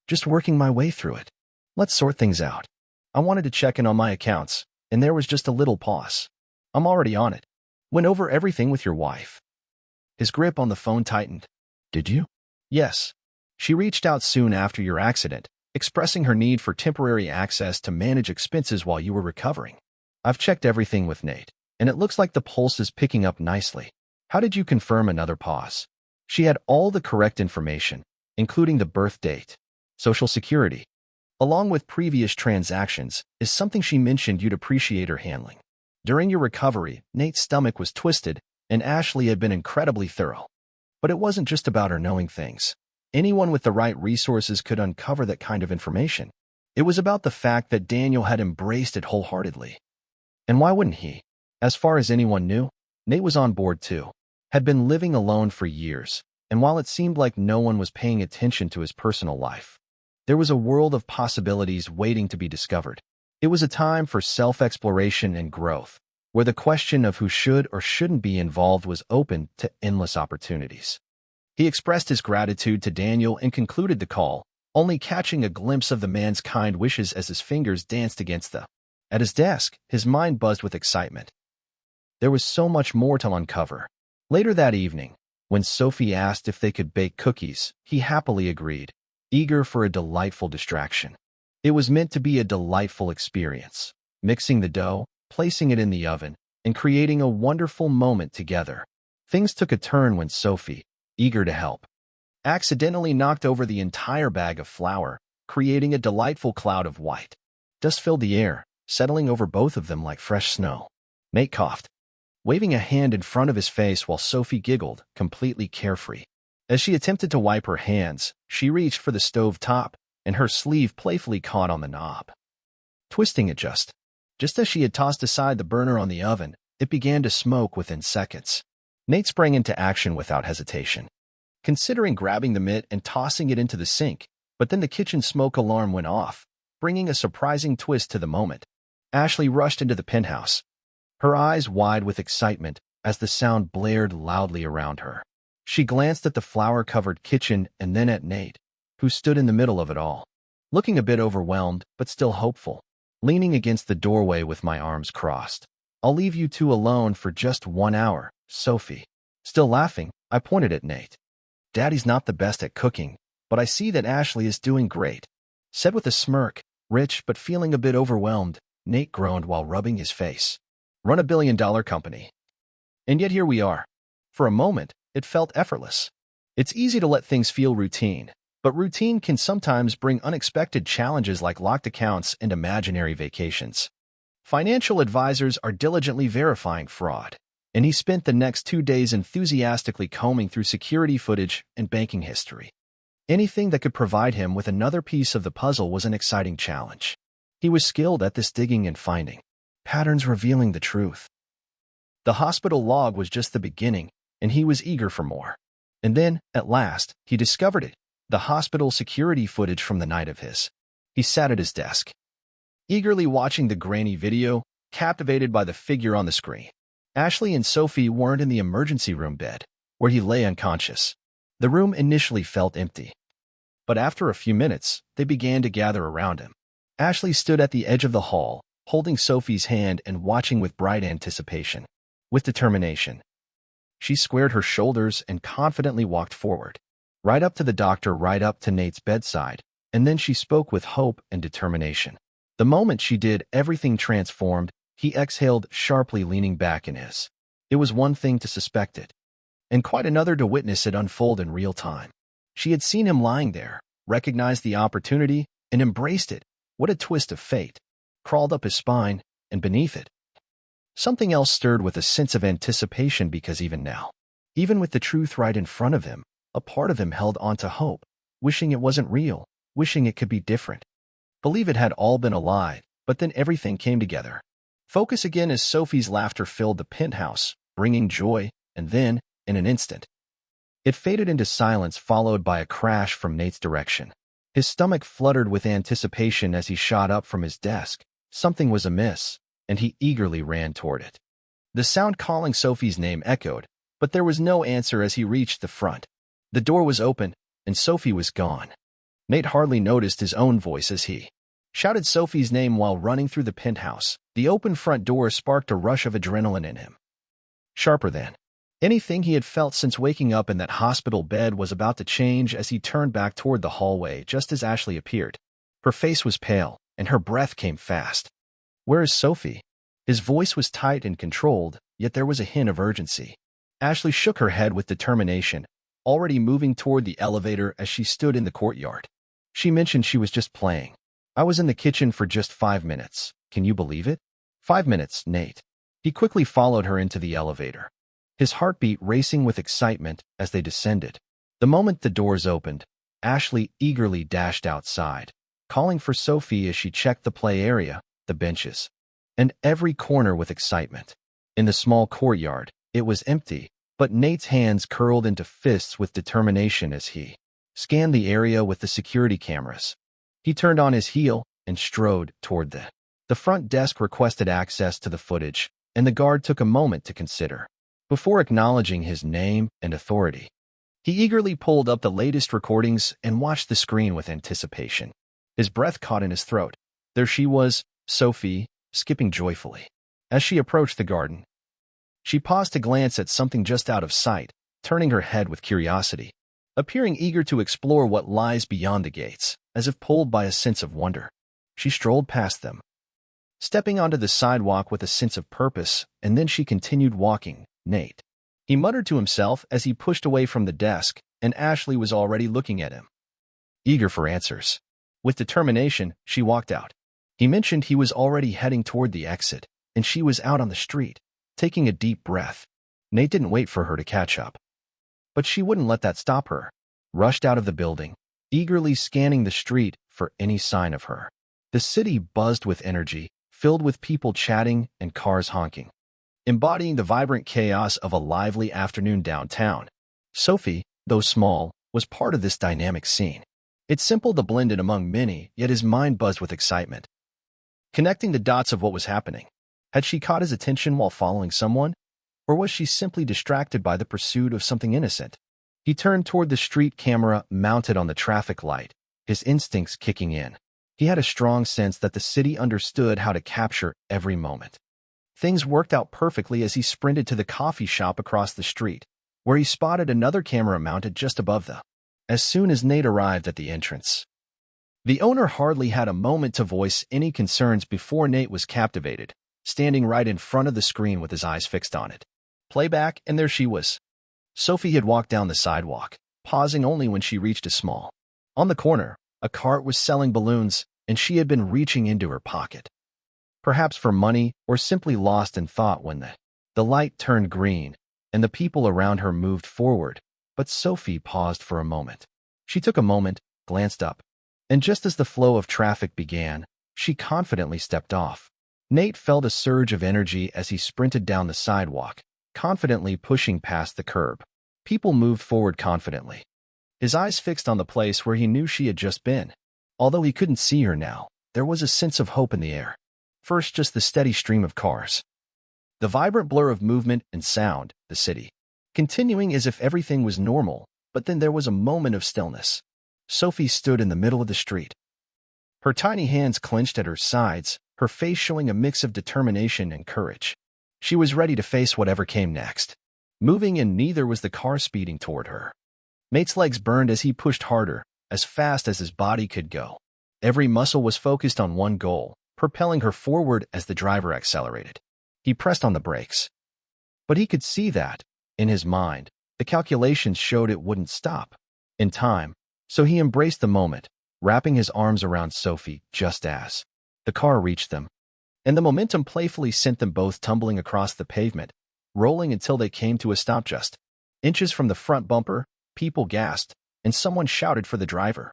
Just working my way through it. Let's sort things out. I wanted to check in on my accounts, and there was just a little pause. I'm already on it. Went over everything with your wife. His grip on the phone tightened. Did you? Yes. She reached out soon after your accident, expressing her need for temporary access to manage expenses while you were recovering. I've checked everything with Nate, and it looks like the pulse is picking up nicely. How did you confirm another pause? She had all the correct information, including the birth date, Social Security, along with previous transactions, is something she mentioned you'd appreciate her handling. During your recovery, Nate's stomach was twisted, and Ashley had been incredibly thorough. But it wasn't just about her knowing things. Anyone with the right resources could uncover that kind of information. It was about the fact that Daniel had embraced it wholeheartedly. And why wouldn't he? As far as anyone knew, Nate was on board too, had been living alone for years, and while it seemed like no one was paying attention to his personal life, there was a world of possibilities waiting to be discovered. It was a time for self-exploration and growth, where the question of who should or shouldn't be involved was open to endless opportunities. He expressed his gratitude to Daniel and concluded the call, only catching a glimpse of the man's kind wishes as his fingers danced against the. At his desk, his mind buzzed with excitement. There was so much more to uncover. Later that evening, when Sophie asked if they could bake cookies, he happily agreed, eager for a delightful distraction. It was meant to be a delightful experience, mixing the dough, placing it in the oven, and creating a wonderful moment together. Things took a turn when Sophie, eager to help, accidentally knocked over the entire bag of flour, creating a delightful cloud of white. Dust filled the air, settling over both of them like fresh snow. Nate coughed, waving a hand in front of his face while Sophie giggled, completely carefree. As she attempted to wipe her hands, she reached for the stove top, and her sleeve playfully caught on the knob. Twisting it just as she had tossed aside the burner on the oven, it began to smoke within seconds. Nate sprang into action without hesitation, considering grabbing the mitt and tossing it into the sink, but then the kitchen smoke alarm went off, bringing a surprising twist to the moment. Ashley rushed into the penthouse, her eyes wide with excitement as the sound blared loudly around her. She glanced at the flour-covered kitchen and then at Nate, who stood in the middle of it all, looking a bit overwhelmed but still hopeful. Leaning against the doorway with my arms crossed. I'll leave you two alone for just 1 hour, Sophie. Still laughing, I pointed at Nate. Daddy's not the best at cooking, but I see that Ashley is doing great. Said with a smirk, rich but feeling a bit overwhelmed, Nate groaned while rubbing his face. Run a billion-dollar company. And yet here we are. For a moment, it felt effortless. It's easy to let things feel routine, but routine can sometimes bring unexpected challenges like locked accounts and imaginary vacations. Financial advisors are diligently verifying fraud, and he spent the next 2 days enthusiastically combing through security footage and banking history. Anything that could provide him with another piece of the puzzle was an exciting challenge. He was skilled at this digging and finding patterns revealing the truth. The hospital log was just the beginning, and he was eager for more. And then, at last, he discovered it. The hospital security footage from the night of his. He sat at his desk, eagerly watching the grainy video, captivated by the figure on the screen. Ashley and Sophie weren't in the emergency room bed, where he lay unconscious. The room initially felt empty, but after a few minutes, they began to gather around him. Ashley stood at the edge of the hall, holding Sophie's hand and watching with bright anticipation. With determination, she squared her shoulders and confidently walked forward, right up to the doctor, right up to Nate's bedside, and then she spoke with hope and determination. The moment she did, everything transformed. He exhaled sharply, leaning back in his. It was one thing to suspect it, and quite another to witness it unfold in real time. She had seen him lying there, recognized the opportunity, and embraced it. What a twist of fate! Crawled up his spine, and beneath it, something else stirred with a sense of anticipation, because even now, even with the truth right in front of him, a part of him held on to hope, wishing it wasn't real, wishing it could be different. Believe it had all been a lie, but then everything came together. Focus again as Sophie's laughter filled the penthouse, bringing joy, and then, in an instant, it faded into silence, followed by a crash from Nate's direction. His stomach fluttered with anticipation as he shot up from his desk. Something was amiss, and he eagerly ran toward it. The sound calling Sophie's name echoed, but there was no answer as he reached the front. The door was open, and Sophie was gone. Nate hardly noticed his own voice as he shouted Sophie's name while running through the penthouse. The open front door sparked a rush of adrenaline in him, sharper than anything he had felt since waking up in that hospital bed was about to change as he turned back toward the hallway just as Ashley appeared. Her face was pale, and her breath came fast. "Where is Sophie?" His voice was tight and controlled, yet there was a hint of urgency. Ashley shook her head with determination, already moving toward the elevator as she stood in the courtyard. "She mentioned she was just playing. I was in the kitchen for just 5 minutes. Can you believe it? 5 minutes, Nate." He quickly followed her into the elevator, his heartbeat racing with excitement as they descended. The moment the doors opened, Ashley eagerly dashed outside, calling for Sophie as she checked the play area, the benches, and every corner with excitement. In the small courtyard, it was empty, but Nate's hands curled into fists with determination as he scanned the area with the security cameras. He turned on his heel and strode toward the front desk, requested access to the footage, and the guard took a moment to consider. Before acknowledging his name and authority, he eagerly pulled up the latest recordings and watched the screen with anticipation. His breath caught in his throat. There she was, Sophie, skipping joyfully. As she approached the garden, she paused to glance at something just out of sight, turning her head with curiosity, appearing eager to explore what lies beyond the gates, as if pulled by a sense of wonder. She strolled past them, stepping onto the sidewalk with a sense of purpose, and then she continued walking. "Nate," he muttered to himself as he pushed away from the desk, and Ashley was already looking at him, eager for answers. With determination, she walked out. He mentioned he was already heading toward the exit, and she was out on the street, taking a deep breath. Nate didn't wait for her to catch up, but she wouldn't let that stop her. Rushed out of the building, eagerly scanning the street for any sign of her. The city buzzed with energy, filled with people chatting and cars honking, embodying the vibrant chaos of a lively afternoon downtown. Sophie, though small, was part of this dynamic scene. It's simple to blend in among many, yet his mind buzzed with excitement, connecting the dots of what was happening. Had she caught his attention while following someone? Or was she simply distracted by the pursuit of something innocent? He turned toward the street camera mounted on the traffic light, his instincts kicking in. He had a strong sense that the city understood how to capture every moment. Things worked out perfectly as he sprinted to the coffee shop across the street, where he spotted another camera mounted just above them. As soon as Nate arrived at the entrance, the owner hardly had a moment to voice any concerns before Nate was captivated, standing right in front of the screen with his eyes fixed on it. Playback, and there she was. Sophie had walked down the sidewalk, pausing only when she reached a small. On the corner, a cart was selling balloons, and she had been reaching into her pocket, perhaps for money or simply lost in thought when the light turned green and the people around her moved forward. But Sophie paused for a moment. She took a moment, glanced up, and just as the flow of traffic began, she confidently stepped off. Nate felt a surge of energy as he sprinted down the sidewalk, confidently pushing past the curb. People moved forward confidently, his eyes fixed on the place where he knew she had just been. Although he couldn't see her now, there was a sense of hope in the air. First, just the steady stream of cars, the vibrant blur of movement and sound, the city continuing as if everything was normal, But then there was a moment of stillness. Sophie stood in the middle of the street. Her tiny hands clenched at her sides, her face showing a mix of determination and courage. She was ready to face whatever came next. Moving in, neither was the car speeding toward her. Nate's legs burned as he pushed harder, as fast as his body could go. Every muscle was focused on one goal, propelling her forward as the driver accelerated. He pressed on the brakes. But he could see that, in his mind, the calculations showed it wouldn't stop in time, so he embraced the moment, wrapping his arms around Sophie just as the car reached them. And the momentum playfully sent them both tumbling across the pavement, rolling until they came to a stop just inches from the front bumper. People gasped, and someone shouted for the driver.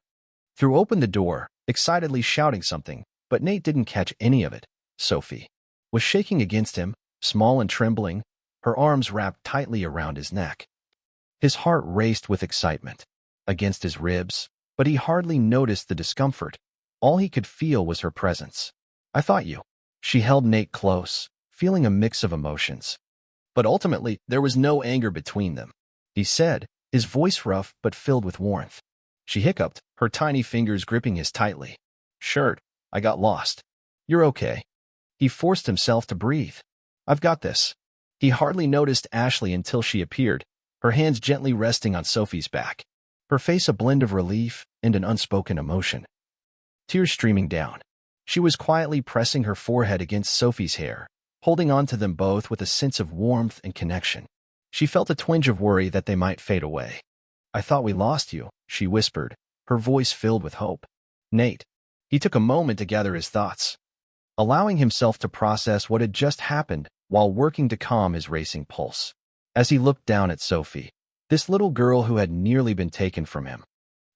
Threw open the door, excitedly shouting something, but Nate didn't catch any of it. Sophie was shaking against him, small and trembling, her arms wrapped tightly around his neck. His heart raced with excitement against his ribs, but he hardly noticed the discomfort. All he could feel was her presence. "I thought you." She held Nate close, feeling a mix of emotions. But ultimately, there was no anger between them. He said, his voice rough but filled with warmth. She hiccuped, her tiny fingers gripping his tightly. "Shirt, I got lost." "You're okay." He forced himself to breathe. "I've got this." He hardly noticed Ashley until she appeared, her hands gently resting on Sophie's back, her face a blend of relief and an unspoken emotion. Tears streaming down. She was quietly pressing her forehead against Sophie's hair, holding on to them both with a sense of warmth and connection. She felt a twinge of worry that they might fade away. "I thought we lost you," she whispered, her voice filled with hope. "Nate." He took a moment to gather his thoughts, allowing himself to process what had just happened while working to calm his racing pulse. As he looked down at Sophie, this little girl who had nearly been taken from him,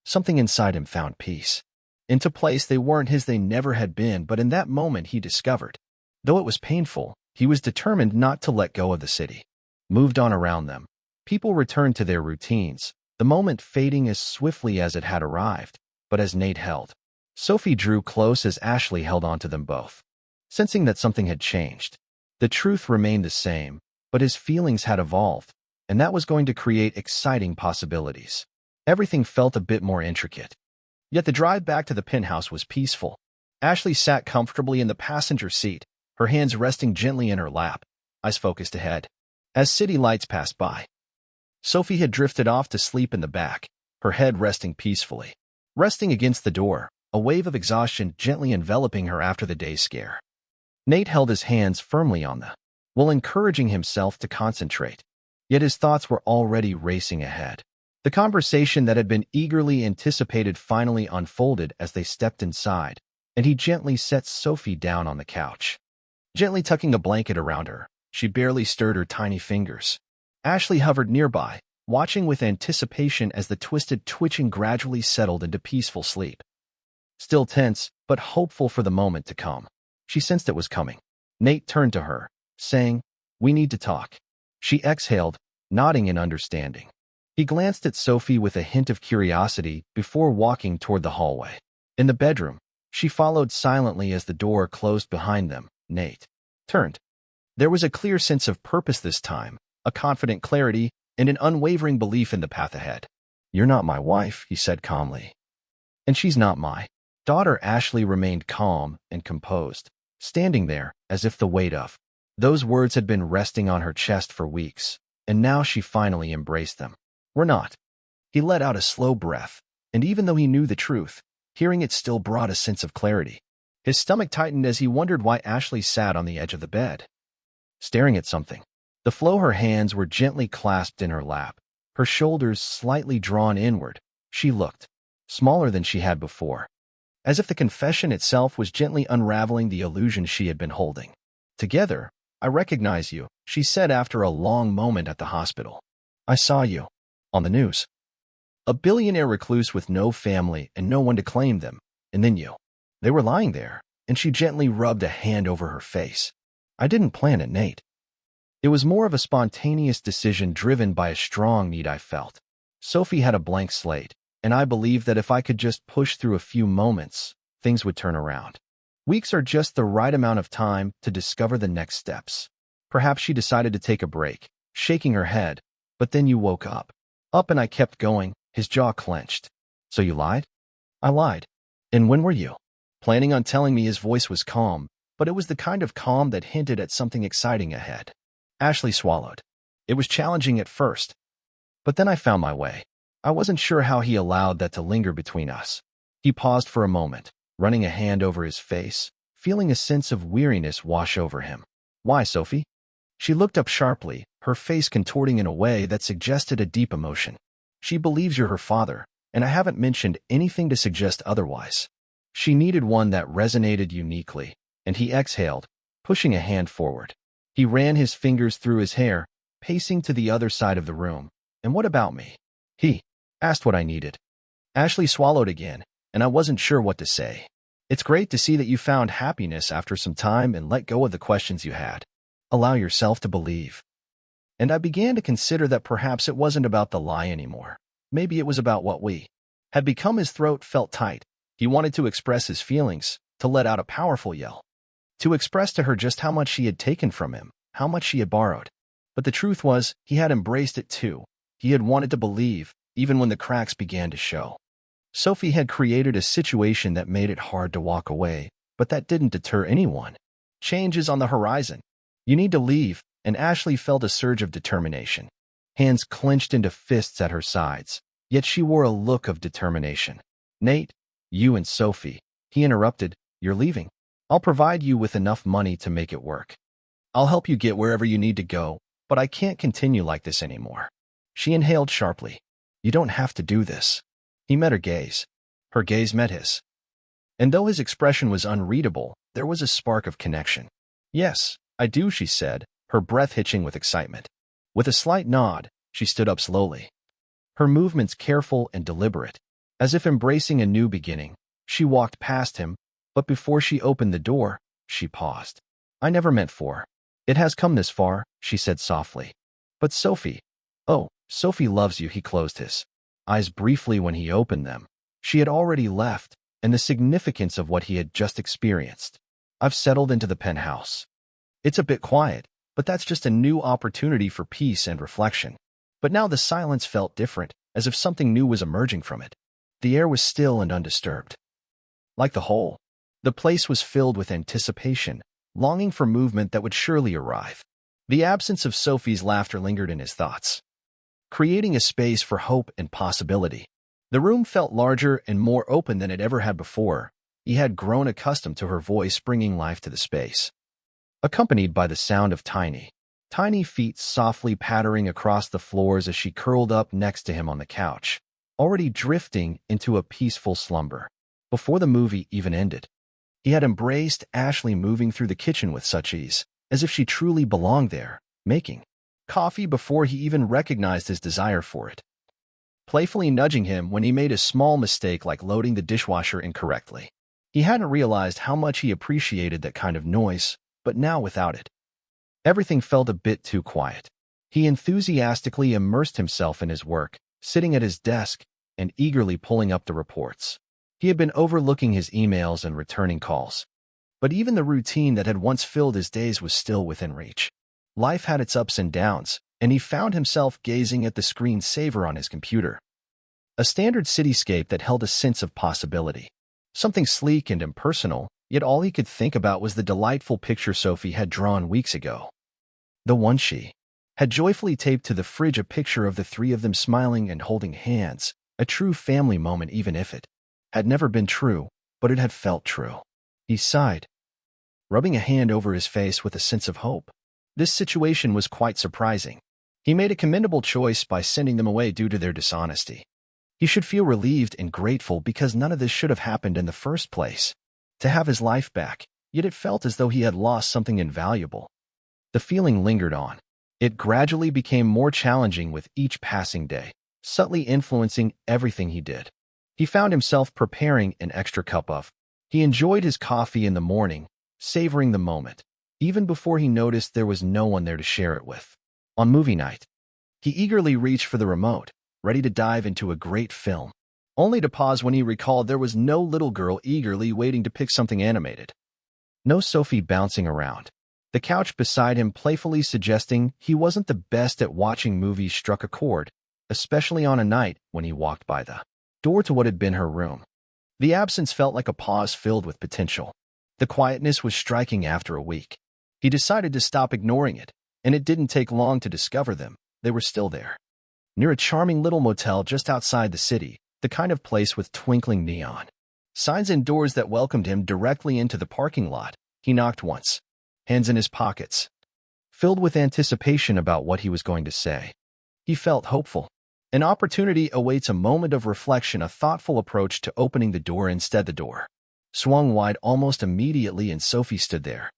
something inside him found peace. Into place they weren't his, they never had been, but in that moment he discovered. Though it was painful, he was determined not to let go of the city. Moved on around them. People returned to their routines, the moment fading as swiftly as it had arrived. But as Nate held, Sophie drew close as Ashley held onto them both. Sensing that something had changed. The truth remained the same, but his feelings had evolved, and that was going to create exciting possibilities. Everything felt a bit more intricate. Yet the drive back to the penthouse was peaceful. Ashley sat comfortably in the passenger seat, her hands resting gently in her lap, eyes focused ahead. As city lights passed by, Sophie had drifted off to sleep in the back, her head resting peacefully. Resting against the door, a wave of exhaustion gently enveloping her after the day's scare. Nate held his hands firmly on the while encouraging himself to concentrate. Yet his thoughts were already racing ahead. The conversation that had been eagerly anticipated finally unfolded as they stepped inside, and he gently set Sophie down on the couch. Gently tucking a blanket around her, she barely stirred her tiny fingers. Ashley hovered nearby, watching with anticipation as the twisted twitching gradually settled into peaceful sleep. Still tense, but hopeful for the moment to come. She sensed it was coming. Nate turned to her, saying, "We need to talk." She exhaled, nodding in understanding. He glanced at Sophie with a hint of curiosity before walking toward the hallway. In the bedroom, she followed silently as the door closed behind them. Nate turned. There was a clear sense of purpose this time, a confident clarity, and an unwavering belief in the path ahead. "You're not my wife," he said calmly. "And she's not my daughter." Ashley remained calm and composed, standing there as if the weight of those words had been resting on her chest for weeks, and now she finally embraced them. "We're not." He let out a slow breath, and even though he knew the truth, hearing it still brought a sense of clarity. His stomach tightened as he wondered why Ashley sat on the edge of the bed, staring at something. Her hands were gently clasped in her lap, her shoulders slightly drawn inward. She looked smaller than she had before, as if the confession itself was gently unraveling the illusion she had been holding. "Together, I recognize you," she said after a long moment at the hospital. "I saw you on the news. A billionaire recluse with no family and no one to claim them, and then you. They were lying there," and she gently rubbed a hand over her face. "I didn't plan it, Nate. It was more of a spontaneous decision driven by a strong need I felt. Sophie had a blank slate, and I believed that if I could just push through a few moments, things would turn around. Weeks are just the right amount of time to discover the next steps." Perhaps she decided to take a break, shaking her head, "But then you woke up." Up, and I kept going, his jaw clenched. So you lied? I lied. And when were you planning on telling me? His voice was calm, but it was the kind of calm that hinted at something exciting ahead. Ashley swallowed. It was challenging at first, but then I found my way. I wasn't sure how he allowed that to linger between us. He paused for a moment, running a hand over his face, feeling a sense of weariness wash over him. Why, Sophie? She looked up sharply, her face contorting in a way that suggested a deep emotion. She believes you're her father, and I haven't mentioned anything to suggest otherwise. She needed one that resonated uniquely, and he exhaled, pushing a hand forward. He ran his fingers through his hair, pacing to the other side of the room. And what about me? He asked what I needed. Ashley swallowed again, and I wasn't sure what to say. It's great to see that you found happiness after some time and let go of the questions you had. Allow yourself to believe. And I began to consider that perhaps it wasn't about the lie anymore. Maybe it was about what we had become. His throat felt tight. He wanted to express his feelings, to let out a powerful yell, to express to her just how much she had taken from him, how much she had borrowed. But the truth was, he had embraced it too. He had wanted to believe, even when the cracks began to show. Sophie had created a situation that made it hard to walk away, but that didn't deter anyone. Change is on the horizon. You need to leave, and Ashley felt a surge of determination. Hands clenched into fists at her sides, yet she wore a look of determination. Nate, you and Sophie, he interrupted, you're leaving. I'll provide you with enough money to make it work. I'll help you get wherever you need to go, but I can't continue like this anymore. She inhaled sharply. You don't have to do this. He met her gaze. Her gaze met his. And though his expression was unreadable, there was a spark of connection. Yes, I do, she said, her breath hitching with excitement. With a slight nod, she stood up slowly. Her movements careful and deliberate. As if embracing a new beginning, she walked past him, but before she opened the door, she paused. I never meant for. It has come this far, she said softly. But Sophie. Oh, Sophie loves you. He closed his eyes briefly when he opened them. She had already left, and the significance of what he had just experienced. I've settled into the penthouse. It's a bit quiet, but that's just a new opportunity for peace and reflection. But now the silence felt different, as if something new was emerging from it. The air was still and undisturbed. Like the whole, the place was filled with anticipation, longing for movement that would surely arrive. The absence of Sophie's laughter lingered in his thoughts, creating a space for hope and possibility. The room felt larger and more open than it ever had before. He had grown accustomed to her voice bringing life to the space, accompanied by the sound of tiny feet softly pattering across the floors as she curled up next to him on the couch, already drifting into a peaceful slumber. Before the movie even ended, he had embraced Ashley moving through the kitchen with such ease, as if she truly belonged there, making coffee before he even recognized his desire for it, playfully nudging him when he made a small mistake like loading the dishwasher incorrectly. He hadn't realized how much he appreciated that kind of noise, but now without it, everything felt a bit too quiet. He enthusiastically immersed himself in his work, sitting at his desk and eagerly pulling up the reports. He had been overlooking his emails and returning calls, but even the routine that had once filled his days was still within reach. Life had its ups and downs, and he found himself gazing at the screensaver on his computer. A standard cityscape that held a sense of possibility. Something sleek and impersonal, yet all he could think about was the delightful picture Sophie had drawn weeks ago. The one she had joyfully taped to the fridge, a picture of the three of them smiling and holding hands, a true family moment even if it had never been true, but it had felt true. He sighed, rubbing a hand over his face with a sense of hope. This situation was quite surprising. He made a commendable choice by sending them away due to their dishonesty. He should feel relieved and grateful because none of this should have happened in the first place. To have his life back, yet it felt as though he had lost something invaluable. The feeling lingered on. It gradually became more challenging with each passing day, subtly influencing everything he did. He found himself preparing an extra cup of. He enjoyed his coffee in the morning, savoring the moment, even before he noticed there was no one there to share it with. On movie night, he eagerly reached for the remote, ready to dive into a great film, only to pause when he recalled there was no little girl eagerly waiting to pick something animated. No Sophie bouncing around. The couch beside him playfully suggesting he wasn't the best at watching movies struck a chord, especially on a night when he walked by the door to what had been her room. The absence felt like a pause filled with potential. The quietness was striking after a week. He decided to stop ignoring it, and it didn't take long to discover them. They were still there. Near a charming little motel just outside the city, the kind of place with twinkling neon signs and doors that welcomed him directly into the parking lot. He knocked once, hands in his pockets, filled with anticipation about what he was going to say. He felt hopeful. An opportunity awaits, a moment of reflection, a thoughtful approach to opening the door. Instead, the door swung wide almost immediately and Sophie stood there,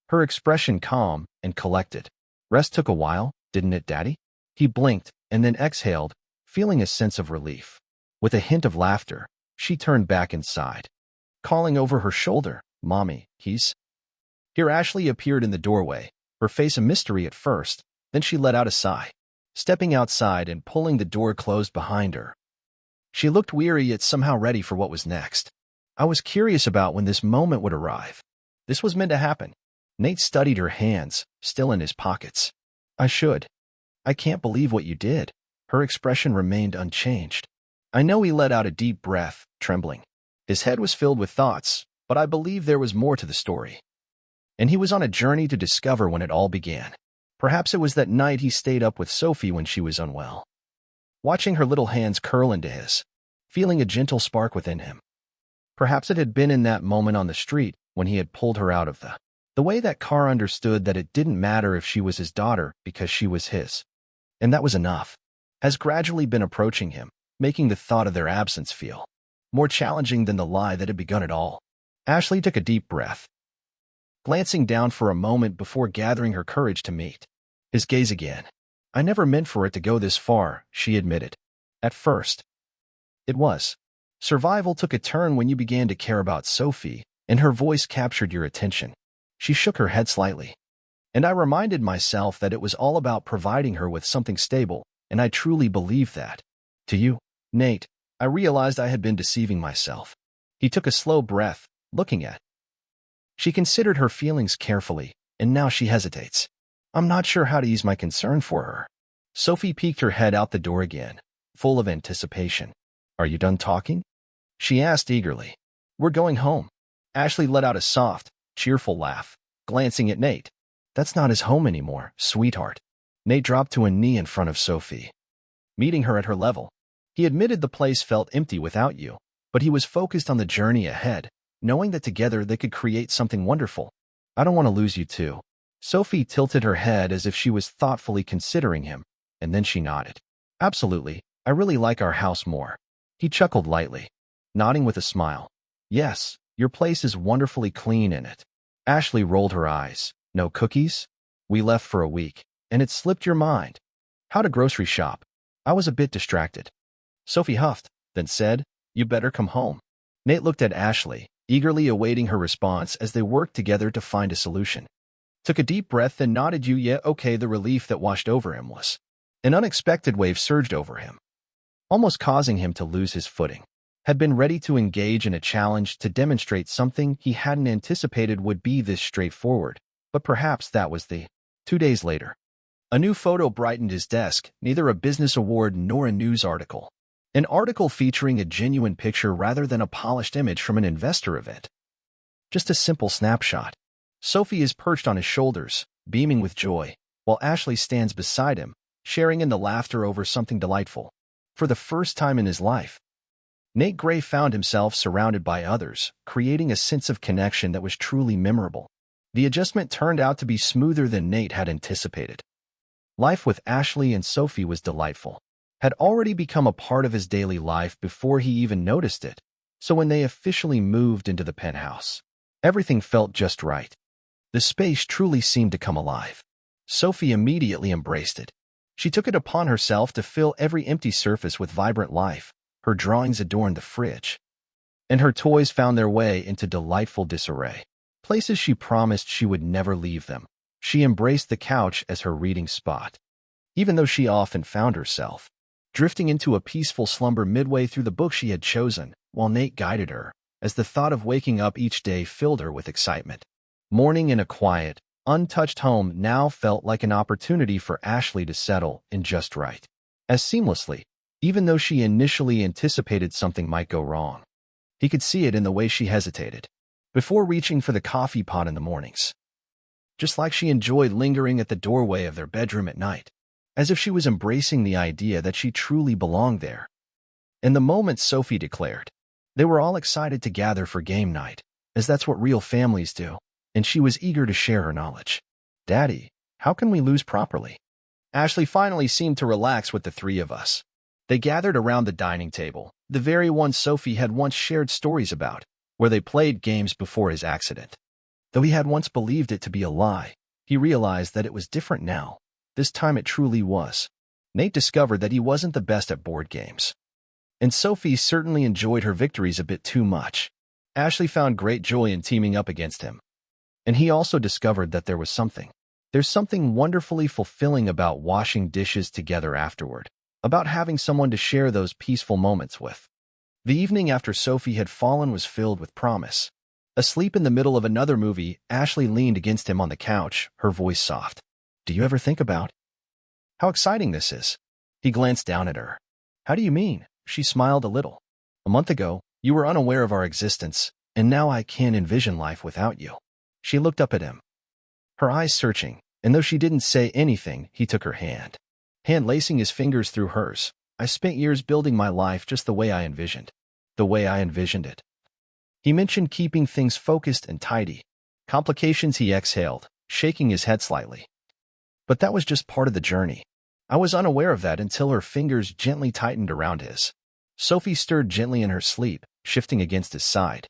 her expression calm and collected. Rest took a while, didn't it, Daddy? He blinked and then exhaled, feeling a sense of relief. With a hint of laughter, she turned back inside, calling over her shoulder, "Mommy, he's here." Ashley appeared in the doorway, her face a mystery at first, then she let out a sigh, stepping outside and pulling the door closed behind her. She looked weary yet somehow ready for what was next. I was curious about when this moment would arrive. This was meant to happen. Nate studied her hands, still in his pockets. I can't believe what you did." Her expression remained unchanged. I know. He let out a deep breath, trembling. His head was filled with thoughts, but I believe there was more to the story. And he was on a journey to discover when it all began. Perhaps it was that night he stayed up with Sophie when she was unwell, watching her little hands curl into his, feeling a gentle spark within him. Perhaps it had been in that moment on the street when he had pulled her out of the way that car, understood that it didn't matter if she was his daughter because she was his. And that was enough. Has gradually been approaching him, making the thought of their absence feel more challenging than the lie that had begun it all. Ashley took a deep breath, glancing down for a moment before gathering her courage to meet his gaze again. "I never meant for it to go this far," she admitted. "At first, it was. Survival took a turn when you began to care about Sophie, and her voice captured your attention." She shook her head slightly. "And I reminded myself that it was all about providing her with something stable, and I truly believe that. To you, Nate, I realized I had been deceiving myself." He took a slow breath, looking at. She considered her feelings carefully, and now she hesitates. "I'm not sure how to ease my concern for her." Sophie peeked her head out the door again, full of anticipation. "Are you done talking?" she asked eagerly. "We're going home." Ashley let out a soft, cheerful laugh, glancing at Nate. "That's not his home anymore, sweetheart." Nate dropped to a knee in front of Sophie, meeting her at her level. He admitted the place felt empty without you, but he was focused on the journey ahead, knowing that together they could create something wonderful. "I don't want to lose you too." Sophie tilted her head as if she was thoughtfully considering him, and then she nodded. "Absolutely, I really like our house more." He chuckled lightly, nodding with a smile. "Yes, your place is wonderfully clean in it." Ashley rolled her eyes. "No cookies?" "We left for a week, and it slipped your mind." "How to grocery shop?" "I was a bit distracted." Sophie huffed, then said, "You better come home." Nate looked at Ashley, eagerly awaiting her response as they worked together to find a solution. Took a deep breath, then nodded. Yeah, okay." The relief that washed over him was an unexpected wave surged over him, almost causing him to lose his footing. Had been ready to engage in a challenge to demonstrate something he hadn't anticipated would be this straightforward, but perhaps that was the 2 days later. A new photo brightened his desk, neither a business award nor a news article. An article featuring a genuine picture rather than a polished image from an investor event. Just a simple snapshot. Sophie is perched on his shoulders, beaming with joy, while Ashley stands beside him, sharing in the laughter over something delightful. For the first time in his life, Nate Gray found himself surrounded by others, creating a sense of connection that was truly memorable. The adjustment turned out to be smoother than Nate had anticipated. Life with Ashley and Sophie was delightful. Had already become a part of his daily life before he even noticed it, so when they officially moved into the penthouse, everything felt just right. The space truly seemed to come alive. Sophie immediately embraced it. She took it upon herself to fill every empty surface with vibrant life. Her drawings adorned the fridge, and her toys found their way into delightful disarray, places she promised she would never leave them. She embraced the couch as her reading spot, even though she often found herself drifting into a peaceful slumber midway through the book she had chosen, while Nate guided her, as the thought of waking up each day filled her with excitement. Morning in a quiet, untouched home now felt like an opportunity for Ashley to settle in just right. as seamlessly, even though she initially anticipated something might go wrong. He could see it in the way she hesitated before reaching for the coffee pot in the mornings, just like she enjoyed lingering at the doorway of their bedroom at night, as if she was embracing the idea that she truly belonged there. In the moment Sophie declared, they were all excited to gather for game night, as that's what real families do, and she was eager to share her knowledge. Daddy, how can we lose properly? Ashley finally seemed to relax with the three of us. They gathered around the dining table, the very one Sophie had once shared stories about, where they played games before his accident. Though he had once believed it to be a lie, he realized that it was different now. This time it truly was. Nate discovered that he wasn't the best at board games, and Sophie certainly enjoyed her victories a bit too much. Ashley found great joy in teaming up against him, and he also discovered that there's something wonderfully fulfilling about washing dishes together afterward, about having someone to share those peaceful moments with. The evening after Sophie had fallen was filled with promise. Asleep in the middle of another movie, Ashley leaned against him on the couch, her voice soft. Do you ever think about how exciting this is? He glanced down at her. How do you mean? She smiled a little. A month ago, you were unaware of our existence, and now I can't envision life without you. She looked up at him, her eyes searching, and though she didn't say anything, he took her hand lacing his fingers through hers. I spent years building my life just the way I envisioned it. He mentioned keeping things focused and tidy. Complications, he exhaled, shaking his head slightly. But that was just part of the journey. I was unaware of that until her fingers gently tightened around his. Sophie stirred gently in her sleep, shifting against his side,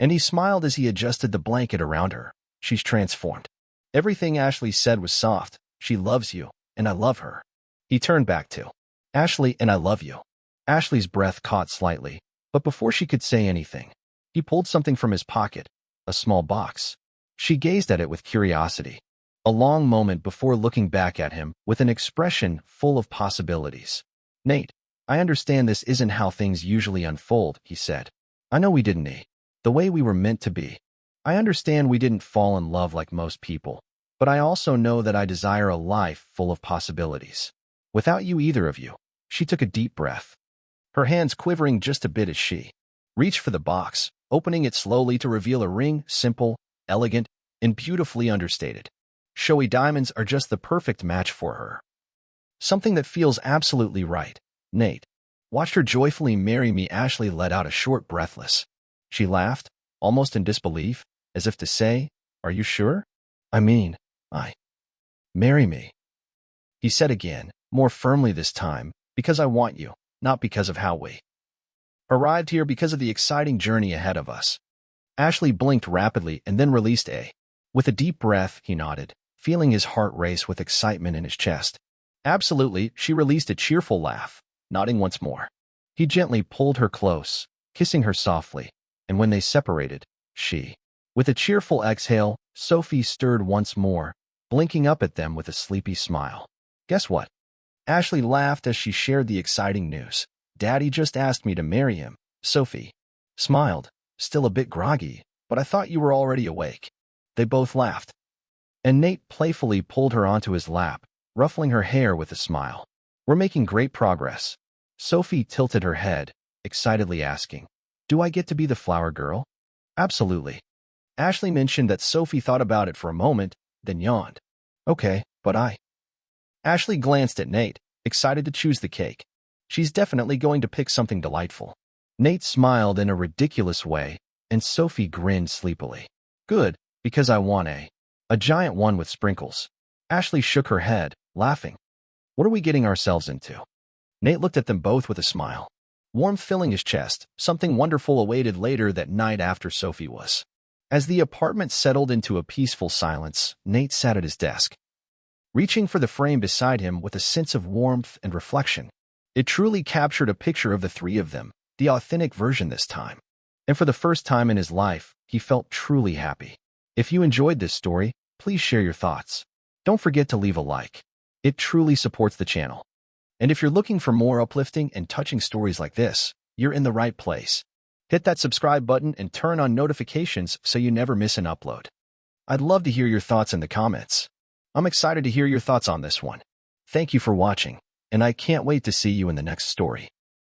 and he smiled as he adjusted the blanket around her. She's transformed. Everything Ashley said was soft. She loves you, and I love her. He turned back to Ashley, and I love you. Ashley's breath caught slightly, but before she could say anything, he pulled something from his pocket, a small box. She gazed at it with curiosity, a long moment before looking back at him with an expression full of possibilities. Nate, I understand this isn't how things usually unfold, he said. I know we didn't the way we were meant to be. I understand we didn't fall in love like most people, but I also know that I desire a life full of possibilities. Without you, either of you. She took a deep breath, her hands quivering just a bit as she reached for the box, opening it slowly to reveal a ring, simple, elegant, and beautifully understated. Showy diamonds are just the perfect match for her. Something that feels absolutely right. Nate watched her joyfully marry me. Ashley let out a short breathless. She laughed, almost in disbelief, as if to say, Are you sure? I mean, marry me. He said again, more firmly this time, because I want you, not because of how we arrived here, because of the exciting journey ahead of us. Ashley blinked rapidly and then released with a deep breath, he nodded, feeling his heart race with excitement in his chest. Absolutely, she released a cheerful laugh, nodding once more. He gently pulled her close, kissing her softly, and when they separated, with a cheerful exhale, Sophie stirred once more, blinking up at them with a sleepy smile. Guess what? Ashley laughed as she shared the exciting news. Daddy just asked me to marry him. Sophie smiled, still a bit groggy, but I thought you were already awake. They both laughed, and Nate playfully pulled her onto his lap, ruffling her hair with a smile. We're making great progress. Sophie tilted her head, excitedly asking, Do I get to be the flower girl? Absolutely. Ashley mentioned that Sophie thought about it for a moment, then yawned. Okay, but Ashley glanced at Nate, excited to choose the cake. She's definitely going to pick something delightful. Nate smiled in a ridiculous way, and Sophie grinned sleepily. Good, because I want a giant one with sprinkles. Ashley shook her head, laughing. What are we getting ourselves into? Nate looked at them both with a smile, warmth filling his chest. Something wonderful awaited later that night after Sophie was. As the apartment settled into a peaceful silence, Nate sat at his desk, reaching for the frame beside him with a sense of warmth and reflection. It truly captured a picture of the three of them, the authentic version this time. And for the first time in his life, he felt truly happy. If you enjoyed this story, please share your thoughts. Don't forget to leave a like. It truly supports the channel. And if you're looking for more uplifting and touching stories like this, you're in the right place. Hit that subscribe button and turn on notifications so you never miss an upload. I'd love to hear your thoughts in the comments. I'm excited to hear your thoughts on this one. Thank you for watching, and I can't wait to see you in the next story.